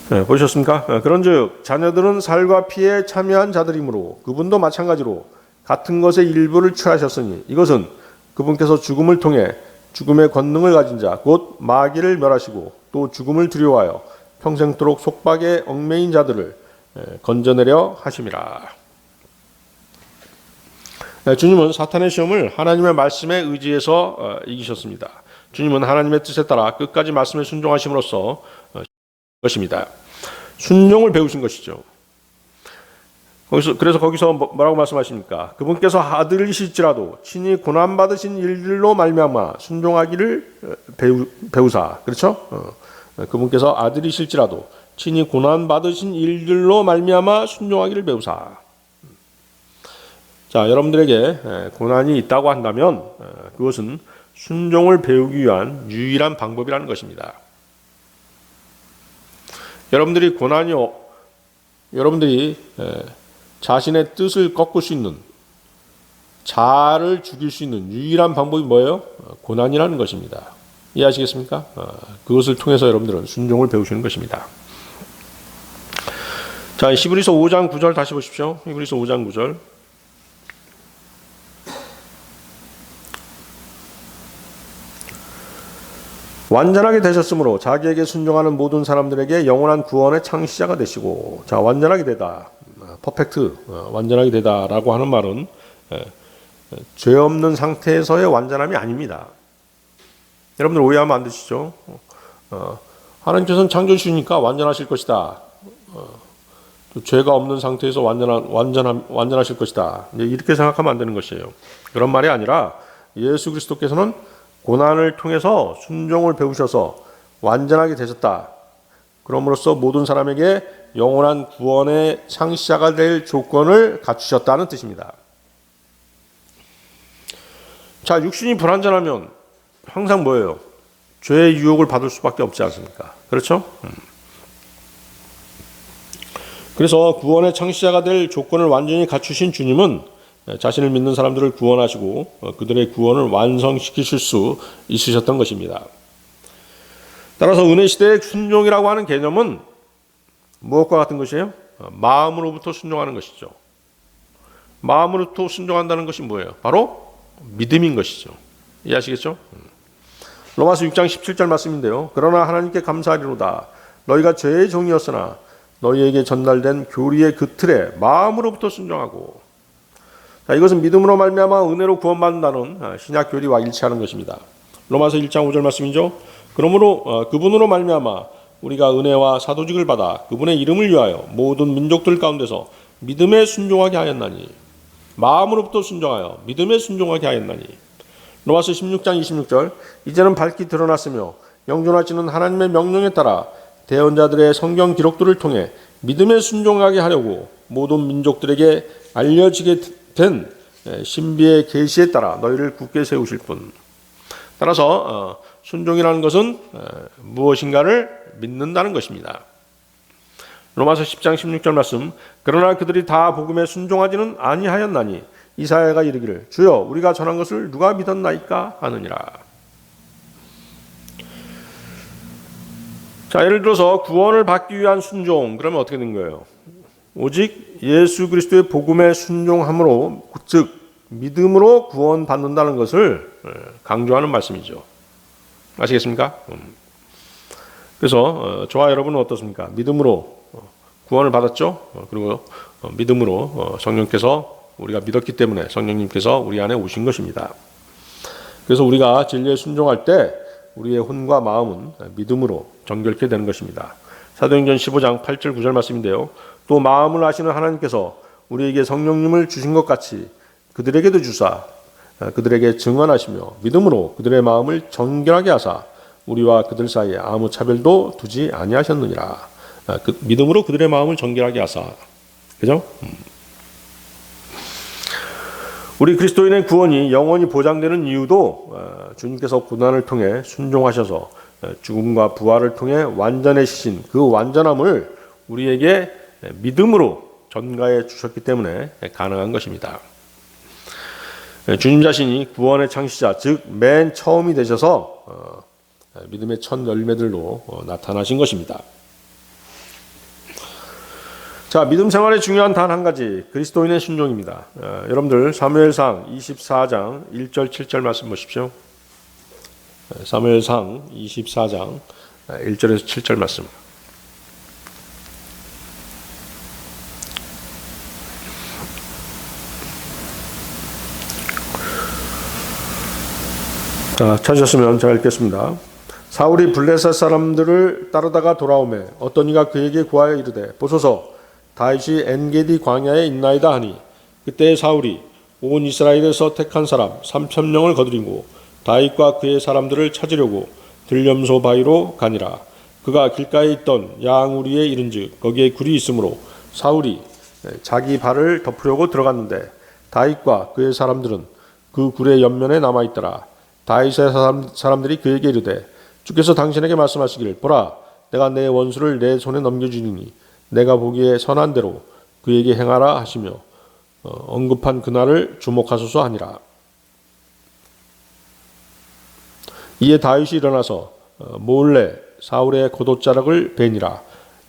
네, 보셨습니까? 그런즉 자녀들은 살과 피에 참여한 자들이므로 그분도 마찬가지로 같은 것의 일부를 취하셨으니 이것은 그분께서 죽음을 통해 죽음의 권능을 가진 자 곧 마귀를 멸하시고 또 죽음을 두려워하여 평생토록 속박에 얽매인 자들을 건져내려 하심이라. 주님은 사탄의 시험을 하나님의 말씀에 의지해서 이기셨습니다. 주님은 하나님의 뜻에 따라 끝까지 말씀에 순종하심으로써 것입니다. 순종을 배우신 것이죠. 그래서 거기서 뭐라고 말씀하십니까? 그분께서 아들이실지라도 친히 고난 받으신 일들로 말미암아 순종하기를 배우사. 그렇죠? 그분께서 아들이실지라도 친히 고난 받으신 일들로 말미암아 순종하기를 배우사. 자, 여러분들에게 고난이 있다고 한다면 그것은 순종을 배우기 위한 유일한 방법이라는 것입니다. 여러분들이 자신의 뜻을 꺾을 수 있는, 자아를 죽일 수 있는 유일한 방법이 뭐예요? 고난이라는 것입니다. 이해하시겠습니까? 그것을 통해서 여러분들은 순종을 배우시는 것입니다. 자, 히브리서 5장 9절 다시 보십시오. 히브리서 5장 9절. 완전하게 되셨으므로 자기에게 순종하는 모든 사람들에게 영원한 구원의 창시자가 되시고. 자, 완전하게 되다, 퍼펙트, 완전하게 되다라고 하는 말은 죄 없는 상태에서의 완전함이 아닙니다. 여러분들 오해하면 안 되시죠? 하나님께서는 창조주시니까 완전하실 것이다. 또 죄가 없는 상태에서 완전하실 것이다. 이렇게 생각하면 안 되는 것이에요. 그런 말이 아니라 예수 그리스도께서는 고난을 통해서 순종을 배우셔서 완전하게 되셨다. 그럼으로써 모든 사람에게 영원한 구원의 창시자가 될 조건을 갖추셨다는 뜻입니다. 자, 육신이 불완전하면 항상 뭐예요? 죄의 유혹을 받을 수밖에 없지 않습니까? 그렇죠? 그래서 구원의 창시자가 될 조건을 완전히 갖추신 주님은 자신을 믿는 사람들을 구원하시고 그들의 구원을 완성시키실 수 있으셨던 것입니다. 따라서 은혜 시대의 순종이라고 하는 개념은 무엇과 같은 것이에요? 마음으로부터 순종하는 것이죠. 마음으로부터 순종한다는 것이 뭐예요? 바로 믿음인 것이죠. 이해하시겠죠? 로마서 6장 17절 말씀인데요. 그러나 하나님께 감사하리로다. 너희가 죄의 종이었으나 너희에게 전달된 교리의 그 틀에 마음으로부터 순종하고. 자, 이것은 믿음으로 말미암아 은혜로 구원받는다는 신약 교리와 일치하는 것입니다. 로마서 1장 5절 말씀이죠. 그러므로 그분으로 말미암아 우리가 은혜와 사도직을 받아 그분의 이름을 위하여 모든 민족들 가운데서 믿음에 순종하게 하였나니. 마음으로부터 순종하여 믿음에 순종하게 하였나니. 로마서 16장 26절. 이제는 밝히 드러났으며 영존하시는 하나님의 명령에 따라 대언자들의 성경 기록들을 통해 믿음에 순종하게 하려고 모든 민족들에게 알려지게 된 신비의 계시에 따라 너희를 굳게 세우실 뿐. 따라서 순종이라는 것은 무엇인가를 믿는다는 것입니다. 로마서 10장 16절 말씀. 그러나 그들이 다 복음에 순종하지는 아니하였나니 이사야가 이르기를 주여 우리가 전한 것을 누가 믿었나이까 하느니라. 자, 예를 들어서 구원을 받기 위한 순종, 그러면 어떻게 된 거예요? 오직 예수 그리스도의 복음에 순종함으로, 즉 믿음으로 구원받는다는 것을 강조하는 말씀이죠. 아시겠습니까? 그래서 저와 여러분은 어떻습니까? 믿음으로 구원을 받았죠. 그리고 믿음으로 성령께서, 우리가 믿었기 때문에 성령님께서 우리 안에 오신 것입니다. 그래서 우리가 진리에 순종할 때 우리의 혼과 마음은 믿음으로 정결케 되는 것입니다. 사도행전 15장 8절 9절 말씀인데요. 또 마음을 아시는 하나님께서 우리에게 성령님을 주신 것 같이 그들에게도 주사 그들에게 증언하시며 믿음으로 그들의 마음을 정결하게 하사 우리와 그들 사이에 아무 차별도 두지 아니하셨느니라. 믿음으로 그들의 마음을 정결하게 하사. 그죠? 우리 그리스도인의 구원이 영원히 보장되는 이유도 주님께서 고난을 통해 순종하셔서 죽음과 부활을 통해 완전해지신 그 완전함을 우리에게 믿음으로 전가해 주셨기 때문에 가능한 것입니다. 주님 자신이 구원의 창시자, 즉 맨 처음이 되셔서 믿음의 첫 열매들로 나타나신 것입니다. 자, 믿음 생활의 중요한 단 한 가지, 그리스도인의 순종입니다. 여러분들 사무엘상 24장 1절 7절 말씀 보십시오. 사무엘상 24장 1절에서 7절 말씀. 자, 찾으셨으면 제가 읽겠습니다. 사울이 블레셋 사람들을 따르다가 돌아오매 어떤 이가 그에게 구하여 이르되 보소서 다윗이 엔게디 광야에 있나이다 하니 그때 사울이 온 이스라엘에서 택한 사람 3,000명을 거두리고 다윗과 그의 사람들을 찾으려고 들염소 바위로 가니라. 그가 길가에 있던 양우리에 이른즉 거기에 굴이 있으므로 사울이 자기 발을 덮으려고 들어갔는데 다윗과 그의 사람들은 그 굴의 옆면에 남아있더라. 다윗의 사람들이 그에게 이르되 주께서 당신에게 말씀하시기를 보라 내가 내 원수를 내 손에 넘겨주리니 내가 보기에 선한 대로 그에게 행하라 하시며 언급한 그날을 주목하소서 하니라. 이에 다윗이 일어나서 몰래 사울의 겉옷자락을 베니라.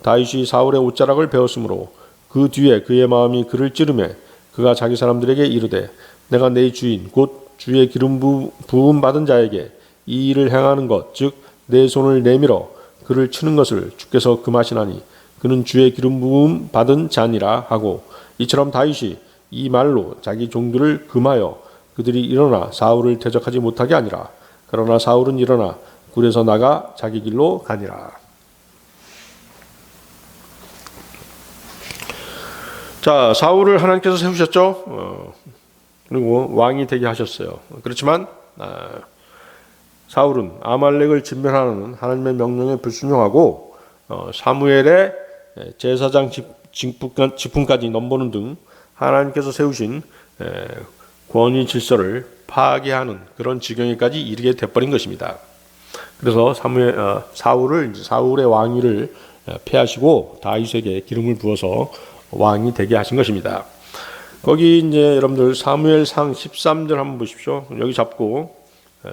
다윗이 사울의 옷자락을 베었으므로 그 뒤에 그의 마음이 그를 찌르매 그가 자기 사람들에게 이르되 내가 내 주인 곧 주의 기름 부음 받은 자에게 이 일을 행하는 것 즉 내 손을 내밀어 그를 치는 것을 주께서 금하시나니 그는 주의 기름 부음 받은 자니라 하고 이처럼 다윗이 이 말로 자기 종들을 금하여 그들이 일어나 사울을 대적하지 못하게 하니라. 그러나 사울은 일어나 굴에서 나가 자기 길로 가니라. 자, 사울을 하나님께서 세우셨죠. 그리고 왕이 되게 하셨어요. 그렇지만 사울은 아말렉을 진멸하는 하나님의 명령에 불순종하고 사무엘의 제사장 직분까지 넘보는 등 하나님께서 세우신 권위 질서를 파괴하는 그런 지경에까지 이르게 돼버린 것입니다. 그래서 사울의 왕위를 폐하시고 다윗에게 기름을 부어서 왕이 되게 하신 것입니다. 거기 이제 여러분들 사무엘상 13절 한번 보십시오. 여기 잡고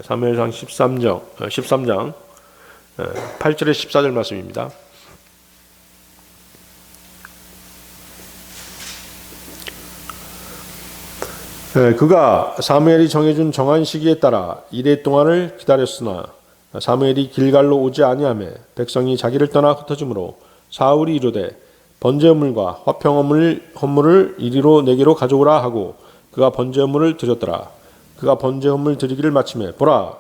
사무엘상 13장 8절에 14절 말씀입니다. 그가 사무엘이 정해준 정한 시기에 따라 이레 동안을 기다렸으나 사무엘이 길갈로 오지 아니하매 백성이 자기를 떠나 흩어지므로 사울이 이르되 번제 허물과 화평 허물을 이리로 내게로 가져오라 하고 그가 번제 허물을 드렸더라. 그가 번제 허물 드리기를 마침에 보라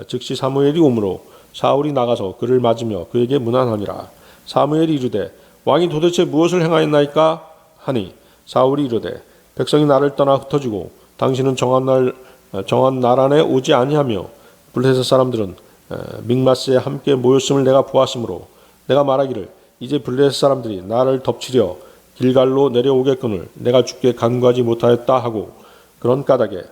즉시 사무엘이 오므로 사울이 나가서 그를 맞으며 그에게 문안하니라. 사무엘이 이르되 왕이 도대체 무엇을 행하였나이까 하니 사울이 이르되 백성이 나를 떠나 흩어지고 당신은 정한 날 안에 오지 아니하며 블레셋 사람들은 믹마스에 함께 모였음을 내가 보았으므로 내가 말하기를 이제 블레셋 사람들이 나를 덮치려 길갈로 내려오겠거늘 내가 주께 간구하지 못하였다 하고 그런 까닭에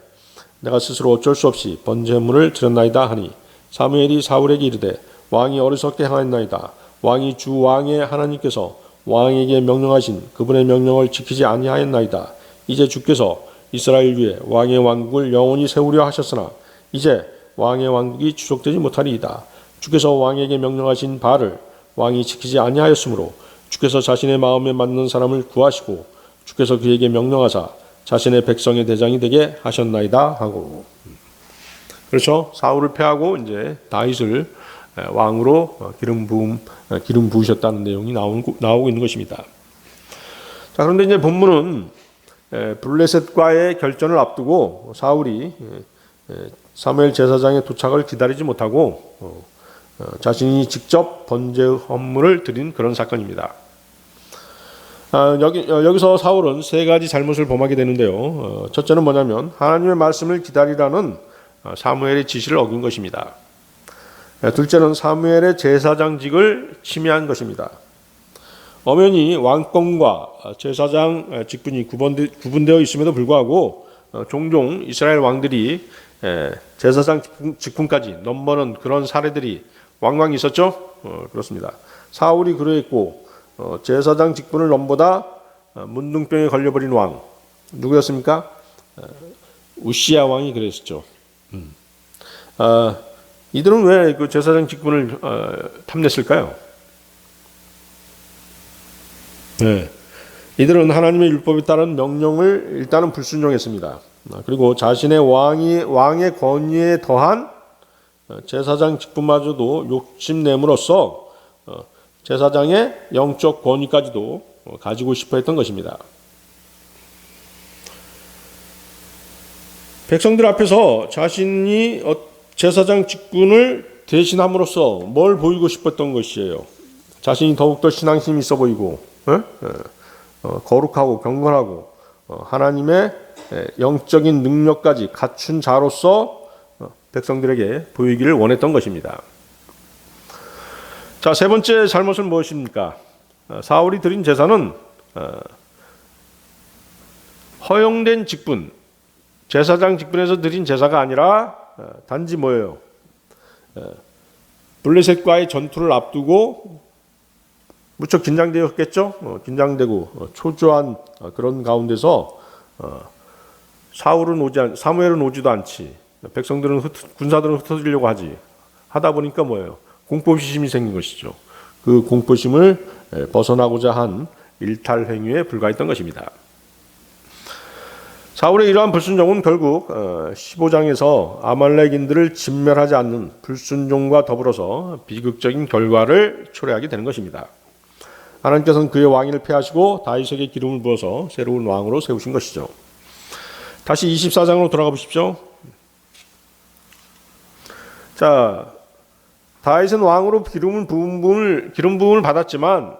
내가 스스로 어쩔 수 없이 번제물을 드렸나이다 하니 사무엘이 사울에게 이르되 왕이 어리석게 행하였나이다. 왕이 주 왕의 하나님께서 왕에게 명령하신 그분의 명령을 지키지 아니하였나이다. 이제 주께서 이스라엘 위에 왕의 왕국을 영원히 세우려 하셨으나 이제 왕의 왕국이 추속되지 못하리이다. 주께서 왕에게 명령하신 바를 왕이 지키지 아니하였으므로 주께서 자신의 마음에 맞는 사람을 구하시고 주께서 그에게 명령하사 자신의 백성의 대장이 되게 하셨나이다 하고 그렇죠. 사울을 패하고 이제 다윗을 왕으로 기름 부으셨다는 내용이 나오고 있는 것입니다. 자, 그런데 이제 본문은 블레셋과의 결전을 앞두고 사울이 사무엘 제사장의 도착을 기다리지 못하고 자신이 직접 번제 헌물을 드린 그런 사건입니다. 여기서 사울은 세 가지 잘못을 범하게 되는데요. 첫째는 뭐냐면 하나님의 말씀을 기다리라는 사무엘의 지시를 어긴 것입니다. 둘째는 사무엘의 제사장직을 침해한 것입니다. 엄연히 왕권과 제사장 직분이 구분되어 있음에도 불구하고 종종 이스라엘 왕들이 제사장 직분까지 넘보는 그런 사례들이 왕왕 있었죠. 그렇습니다. 사울이 그러했고 제사장 직분을 넘보다 문둥병에 걸려버린 왕 누구였습니까? 우시야 왕이 그랬었죠. 이들은 왜 그 제사장 직분을 탐냈을까요? 네. 이들은 하나님의 율법에 따른 명령을 일단은 불순종했습니다. 그리고 자신의 왕의 권위에 더한 제사장 직분마저도 욕심내므로써 제사장의 영적 권위까지도 가지고 싶어 했던 것입니다. 백성들 앞에서 자신이 제사장 직분을 대신함으로써 뭘 보이고 싶었던 것이에요. 자신이 더욱더 신앙심이 있어 보이고 거룩하고 경건하고 하나님의 영적인 능력까지 갖춘 자로서 백성들에게 보이기를 원했던 것입니다. 자, 세 번째 잘못은 무엇입니까? 사울이 드린 제사는 허용된 직분, 제사장 직분에서 드린 제사가 아니라 단지 뭐예요? 블레셋과의 전투를 앞두고 무척 긴장되었겠죠. 긴장되고 초조한 그런 가운데서 사무엘은 오지도 않지. 백성들은 군사들은 흩어지려고 하지. 하다 보니까 뭐예요? 공포심이 생긴 것이죠. 그 공포심을 벗어나고자 한 일탈 행위에 불과했던 것입니다. 사울의 이러한 불순종은 결국 15장에서 아말렉인들을 진멸하지 않는 불순종과 더불어서 비극적인 결과를 초래하게 되는 것입니다. 하나님께서는 그의 왕위를 폐하시고 다윗에게 기름을 부어서 새로운 왕으로 세우신 것이죠. 다시 24장으로 돌아가 보십시오. 자, 다윗은 왕으로 기름 부음을 받았지만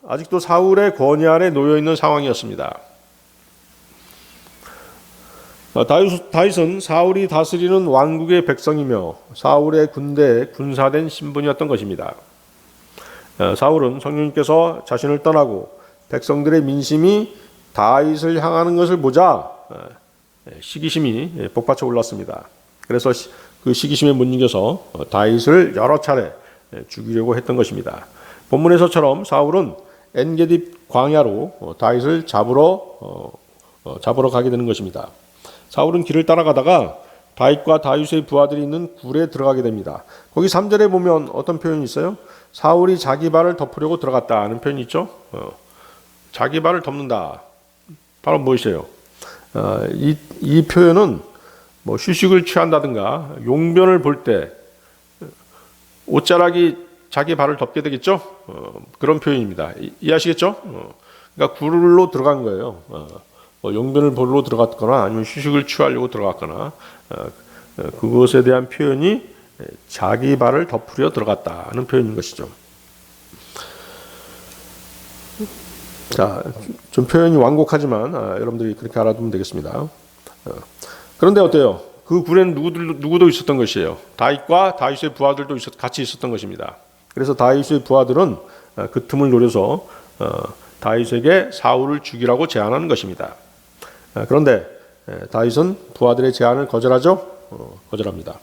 아직도 사울의 권위 아래 놓여 있는 상황이었습니다. 다윗은 사울이 다스리는 왕국의 백성이며 사울의 군대에 군사된 신분이었던 것입니다. 사울은 성령님께서 자신을 떠나고 백성들의 민심이 다윗을 향하는 것을 보자 시기심이 복받쳐 올랐습니다. 그래서 그 시기심에 못 이겨서 다윗을 여러 차례 죽이려고 했던 것입니다. 본문에서처럼 사울은 엔게디 광야로 다윗을 잡으러 가게 되는 것입니다. 사울은 길을 따라가다가 다윗과 다윗의 부하들이 있는 굴에 들어가게 됩니다. 거기 3절에 보면 어떤 표현이 있어요? 사울이 자기 발을 덮으려고 들어갔다는 표현이 있죠. 자기 발을 덮는다. 바로 무엇이에요? 이 표현은 뭐 휴식을 취한다든가 용변을 볼 때 옷자락이 자기 발을 덮게 되겠죠. 그런 표현입니다. 이해하시겠죠? 그러니까 굴로 들어간 거예요. 용변을 보러 들어갔거나 아니면 휴식을 취하려고 들어갔거나 그것에 대한 표현이 자기 발을 덮으려 들어갔다는 표현인 것이죠. 자, 좀 표현이 완곡하지만 여러분들이 그렇게 알아두면 되겠습니다. 그런데 어때요? 그 굴에는 누구도 있었던 것이에요. 다윗과 다윗의 부하들도 같이 있었던 것입니다. 그래서 다윗의 부하들은 그 틈을 노려서 다윗에게 사울을 죽이라고 제안하는 것입니다. 그런데 다윗은 부하들의 제안을 거절하죠. 거절합니다.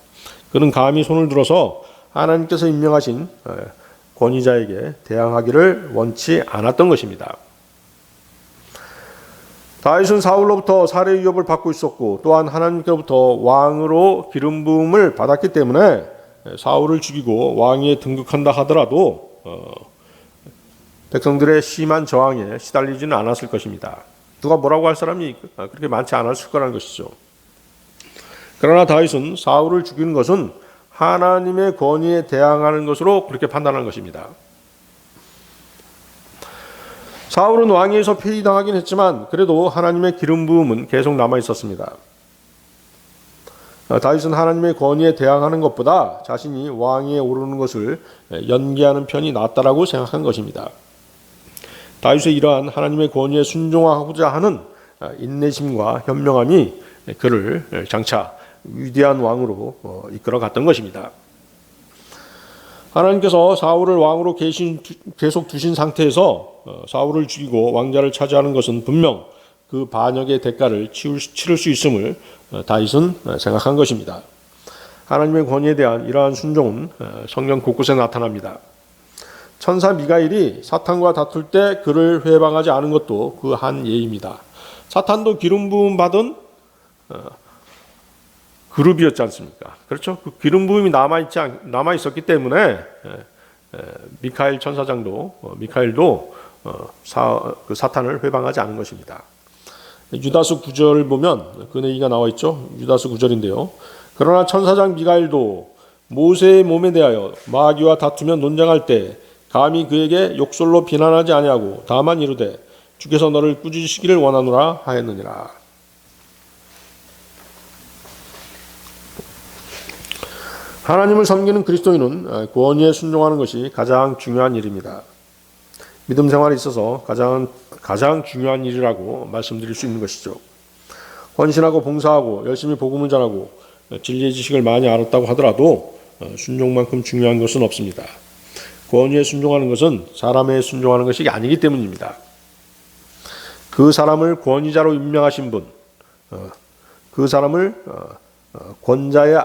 그는 감히 손을 들어서 하나님께서 임명하신 권위자에게 대항하기를 원치 않았던 것입니다. 다윗은 사울로부터 살해 위협을 받고 있었고 또한 하나님께로부터 왕으로 기름 부음을 받았기 때문에 사울을 죽이고 왕위에 등극한다 하더라도 백성들의 심한 저항에 시달리지는 않았을 것입니다. 누가 뭐라고 할 사람이 그렇게 많지 않았을 거라는 것이죠. 그러나 다윗은 사울을 죽이는 것은 하나님의 권위에 대항하는 것으로 그렇게 판단한 것입니다. 사울은 왕위에서 폐위당하긴 했지만 그래도 하나님의 기름 부음은 계속 남아 있었습니다. 다윗은 하나님의 권위에 대항하는 것보다 자신이 왕위에 오르는 것을 연기하는 편이 낫다라고 생각한 것입니다. 다윗의 이러한 하나님의 권위에 순종하고자 하는 인내심과 현명함이 그를 장차 위대한 왕으로 이끌어 갔던 것입니다. 하나님께서 사울을 왕으로 계속 두신 상태에서 사울을 죽이고 왕자를 차지하는 것은 분명 그 반역의 대가를 치를 수 있음을 다윗은 생각한 것입니다. 하나님의 권위에 대한 이러한 순종은 성경 곳곳에 나타납니다. 천사 미가엘이 사탄과 다툴 때 그를 회방하지 않은 것도 그 한 예입니다. 사탄도 기름 부음 받은 그룹이었지 않습니까? 그렇죠? 그 기름 부음이 남아 있었기 때문에 미카엘 천사장도 미카엘도 사탄을 회방하지 않은 것입니다. 유다서 9절을 보면 그 얘기가 나와 있죠. 유다서 9절인데요. 그러나 천사장 미가엘도 모세의 몸에 대하여 마귀와 다투며 논쟁할 때 감히 그에게 욕설로 비난하지 아니하고 다만 이르되 주께서 너를 꾸짖으시기를 원하노라 하였느니라. 하나님을 섬기는 그리스도인은 권위에 순종하는 것이 가장 중요한 일입니다. 믿음 생활에 있어서 가장 중요한 일이라고 말씀드릴 수 있는 것이죠. 헌신하고 봉사하고 열심히 복음을 전하고 진리의 지식을 많이 알았다고 하더라도 순종만큼 중요한 것은 없습니다. 권위에 순종하는 것은 사람에 순종하는 것이 아니기 때문입니다. 그 사람을 권위자로 임명하신 분, 그 사람을 권자에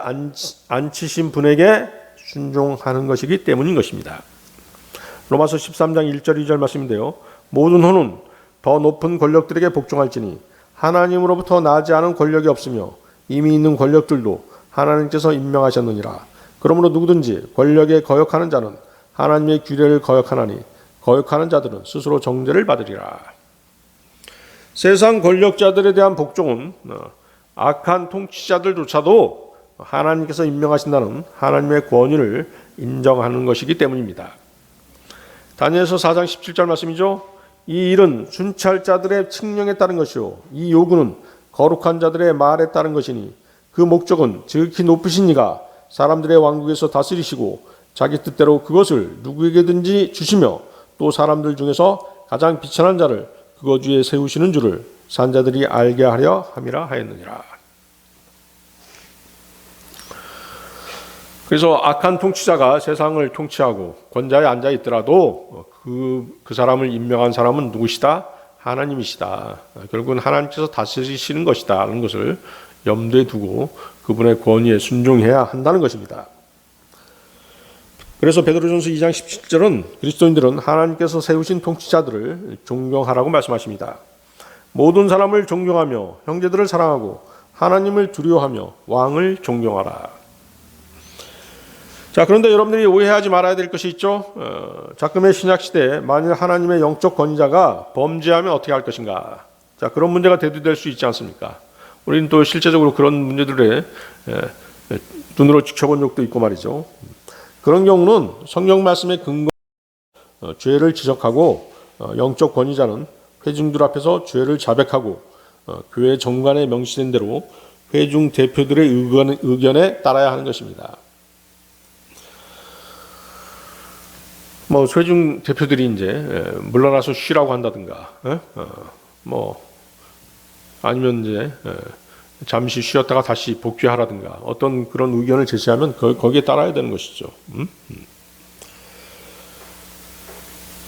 앉히신 분에게 순종하는 것이기 때문인 것입니다. 로마서 13장 1절 2절 말씀인데요. 모든 혼은 더 높은 권력들에게 복종할지니 하나님으로부터 나지 않은 권력이 없으며 이미 있는 권력들도 하나님께서 임명하셨느니라. 그러므로 누구든지 권력에 거역하는 자는 하나님의 규례를 거역하나니 거역하는 자들은 스스로 정죄를 받으리라. 세상 권력자들에 대한 복종은 악한 통치자들조차도 하나님께서 임명하신다는 하나님의 권위를 인정하는 것이기 때문입니다. 다니엘서 4장 17절 말씀이죠. 이 일은 순찰자들의 칙령에 따른 것이요 이 요구는 거룩한 자들의 말에 따른 것이니 그 목적은 지극히 높으신 이가 사람들의 왕국에서 다스리시고 자기 뜻대로 그것을 누구에게든지 주시며 또 사람들 중에서 가장 비천한 자를 그것 위에 세우시는 줄을 산자들이 알게 하려 함이라 하였느니라. 그래서 악한 통치자가 세상을 통치하고 권좌에 앉아 있더라도 그 사람을 임명한 사람은 누구시다? 하나님이시다. 결국은 하나님께서 다스리시는 것이다 하는 것을 염두에 두고 그분의 권위에 순종해야 한다는 것입니다. 그래서 베드로전서 2장 17절은 그리스도인들은 하나님께서 세우신 통치자들을 존경하라고 말씀하십니다. 모든 사람을 존경하며 형제들을 사랑하고 하나님을 두려워하며 왕을 존경하라. 자, 그런데 여러분들이 오해하지 말아야 될 것이 있죠. 자금의 신약시대에 만일 하나님의 영적 권위자가 범죄하면 어떻게 할 것인가. 자, 그런 문제가 대두될 수 있지 않습니까? 우리는 또 실제적으로 그런 문제들에 눈으로 지켜본 적도 있고 말이죠. 그런 경우는 성경 말씀의 근거 죄를 지적하고 영적 권위자는 회중들 앞에서 죄를 자백하고 교회 정관에 명시된 대로 회중 대표들의 의견에 따라야 하는 것입니다. 회중 대표들이 이제 물러나서 쉬라고 한다든가, 아니면 이제 잠시 쉬었다가 다시 복귀하라든가 어떤 그런 의견을 제시하면 거기에 따라야 되는 것이죠.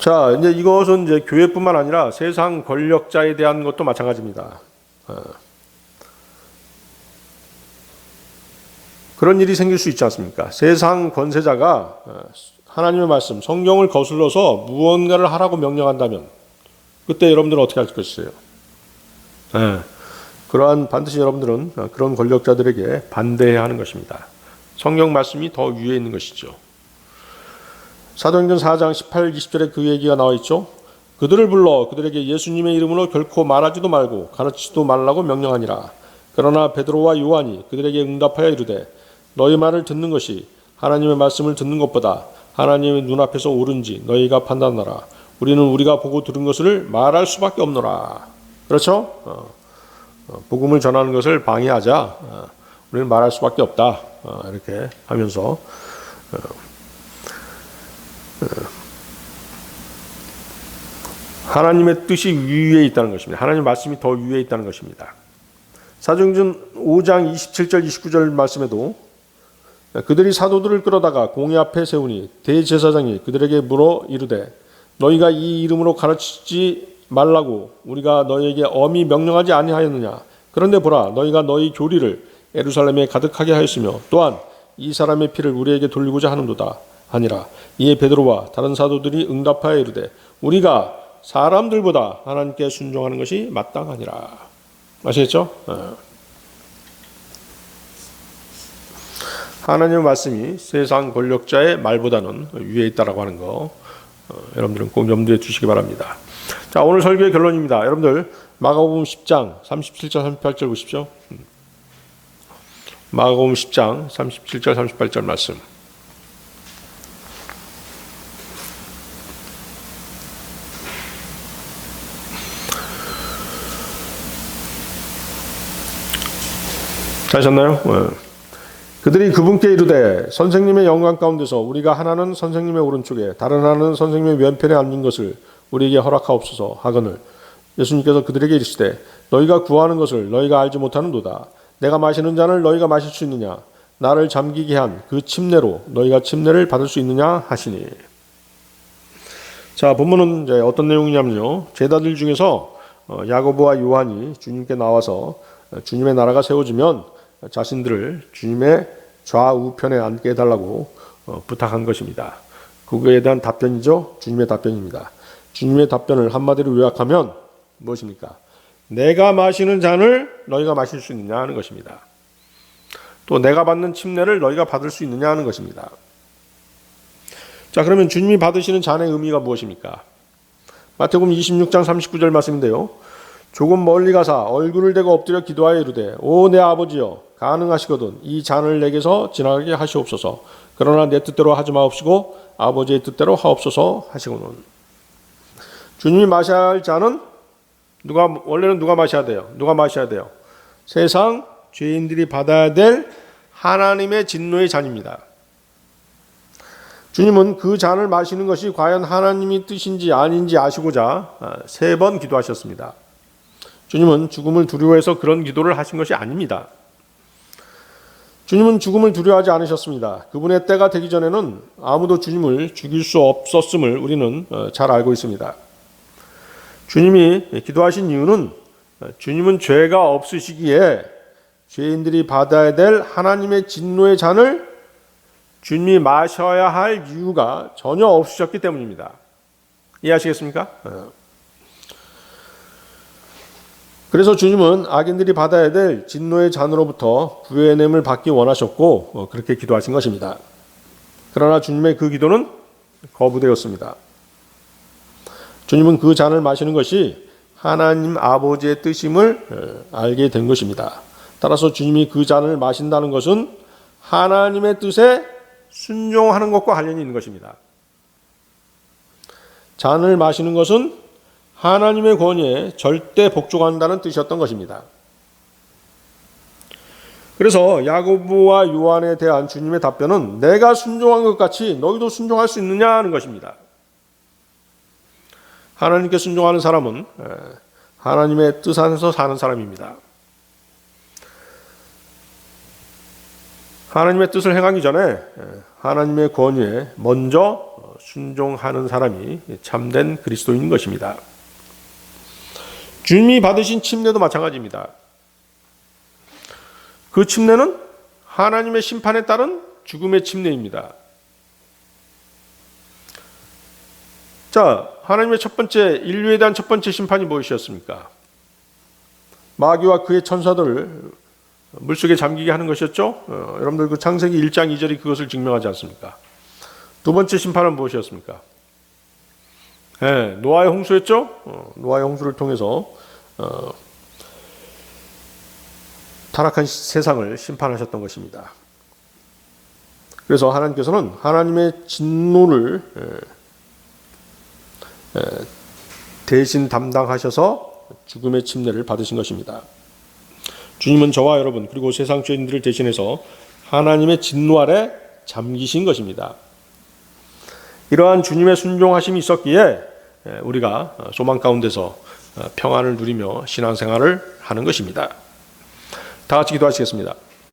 자, 이제 이것은 이제 교회뿐만 아니라 세상 권력자에 대한 것도 마찬가지입니다. 그런 일이 생길 수 있지 않습니까? 세상 권세자가 하나님의 말씀, 성경을 거슬러서 무언가를 하라고 명령한다면 그때 여러분들은 어떻게 할 것이에요? 반드시 여러분들은 그런 권력자들에게 반대해야 하는 것입니다. 성경 말씀이 더 위에 있는 것이죠. 사도행전 4장 18, 20절에 그 얘기가 나와 있죠. 그들을 불러 그들에게 예수님의 이름으로 결코 말하지도 말고 가르치지도 말라고 명령하니라. 그러나 베드로와 요한이 그들에게 응답하여 이르되 너희 말을 듣는 것이 하나님의 말씀을 듣는 것보다 하나님의 눈앞에서 옳은지 너희가 판단하라. 우리는 우리가 보고 들은 것을 말할 수밖에 없노라. 그렇죠? 복음을 전하는 것을 방해하자 우리는 말할 수밖에 없다. 이렇게 하면서 하나님의 뜻이 위에 있다는 것입니다. 하나님의 말씀이 더 위에 있다는 것입니다. 사도행전 5장 27절 29절 말씀에도 그들이 사도들을 끌어다가 공회 앞에 세우니 대제사장이 그들에게 물어 이르되 너희가 이 이름으로 가르치지 말라고 우리가 너희에게 엄히 명령하지 아니하였느냐. 그런데 보라 너희가 너희 교리를 예루살렘에 가득하게 하였으며 또한 이 사람의 피를 우리에게 돌리고자 하는도다 하니라. 이에 베드로와 다른 사도들이 응답하여 이르되 우리가 사람들보다 하나님께 순종하는 것이 마땅하니라. 아시겠죠? 하나님의 말씀이 세상 권력자의 말보다는 위에 있다라고 하는 거 여러분들은 꼭 염두에 두시기 바랍니다. 자, 오늘 설교의 결론입니다. 여러분들 마가복음 10장 37절 38절 보십시오. 마가복음 10장 37절 38절 말씀. 하셨나요? 그들이 그분께 이르되 선생님의 영광 가운데서 우리가 하나는 선생님의 오른쪽에 다른 하나는 선생님의 왼편에 앉는 것을 우리에게 허락하옵소서 하거늘 예수님께서 그들에게 이르시되 너희가 구하는 것을 너희가 알지 못하는도다. 내가 마시는 잔을 너희가 마실 수 있느냐? 나를 잠기게 한 그 침례로 너희가 침례를 받을 수 있느냐 하시니. 자, 본문은 이제 어떤 내용이냐면요. 제자들 중에서 야고보와 요한이 주님께 나와서 주님의 나라가 세워지면 자신들을 주님의 좌우편에 앉게 해달라고 부탁한 것입니다. 그거에 대한 답변이죠. 주님의 답변입니다. 주님의 답변을 한마디로 요약하면 무엇입니까? 내가 마시는 잔을 너희가 마실 수 있느냐 하는 것입니다. 또 내가 받는 침례를 너희가 받을 수 있느냐 하는 것입니다. 자, 그러면 주님이 받으시는 잔의 의미가 무엇입니까? 마태복음 26장 39절 말씀인데요. 조금 멀리 가사 얼굴을 대고 엎드려 기도하여 이르되 오 내 아버지여 가능하시거든 이 잔을 내게서 지나가게 하시옵소서. 그러나 내 뜻대로 하지 마옵시고 아버지의 뜻대로 하옵소서 하시고는. 주님이 마셔야 할 잔은 원래는 누가 마셔야 돼요? 누가 마셔야 돼요? 세상 죄인들이 받아야 될 하나님의 진노의 잔입니다. 주님은 그 잔을 마시는 것이 과연 하나님의 뜻인지 아닌지 아시고자 3번 기도하셨습니다. 주님은 죽음을 두려워해서 그런 기도를 하신 것이 아닙니다. 주님은 죽음을 두려워하지 않으셨습니다. 그분의 때가 되기 전에는 아무도 주님을 죽일 수 없었음을 우리는 잘 알고 있습니다. 주님이 기도하신 이유는 주님은 죄가 없으시기에 죄인들이 받아야 될 하나님의 진노의 잔을 주님이 마셔야 할 이유가 전혀 없으셨기 때문입니다. 이해하시겠습니까? 그래서 주님은 악인들이 받아야 될 진노의 잔으로부터 구해냄을 받기 원하셨고 그렇게 기도하신 것입니다. 그러나 주님의 그 기도는 거부되었습니다. 주님은 그 잔을 마시는 것이 하나님 아버지의 뜻임을 알게 된 것입니다. 따라서 주님이 그 잔을 마신다는 것은 하나님의 뜻에 순종하는 것과 관련이 있는 것입니다. 잔을 마시는 것은 하나님의 권위에 절대 복종한다는 뜻이었던 것입니다. 그래서 야고보와 요한에 대한 주님의 답변은 내가 순종한 것 같이 너희도 순종할 수 있느냐 하는 것입니다. 하나님께 순종하는 사람은 하나님의 뜻 안에서 사는 사람입니다. 하나님의 뜻을 행하기 전에 하나님의 권위에 먼저 순종하는 사람이 참된 그리스도인인 것입니다. 주님이 받으신 침례도 마찬가지입니다. 그 침례는 하나님의 심판에 따른 죽음의 침례입니다. 자, 하나님의 인류에 대한 첫 번째 심판이 무엇이었습니까? 마귀와 그의 천사들을 물속에 잠기게 하는 것이었죠. 여러분들 그 창세기 1장 2절이 그것을 증명하지 않습니까? 두 번째 심판은 무엇이었습니까? 노아의 홍수였죠. 노아의 홍수를 통해서 타락한 세상을 심판하셨던 것입니다. 그래서 하나님께서는 하나님의 진노를 대신 담당하셔서 죽음의 침례를 받으신 것입니다. 주님은 저와 여러분 그리고 세상 죄인들을 대신해서 하나님의 진노 아래 잠기신 것입니다. 이러한 주님의 순종하심이 있었기에 우리가 소망 가운데서 평안을 누리며 신앙생활을 하는 것입니다. 다 같이 기도하시겠습니다.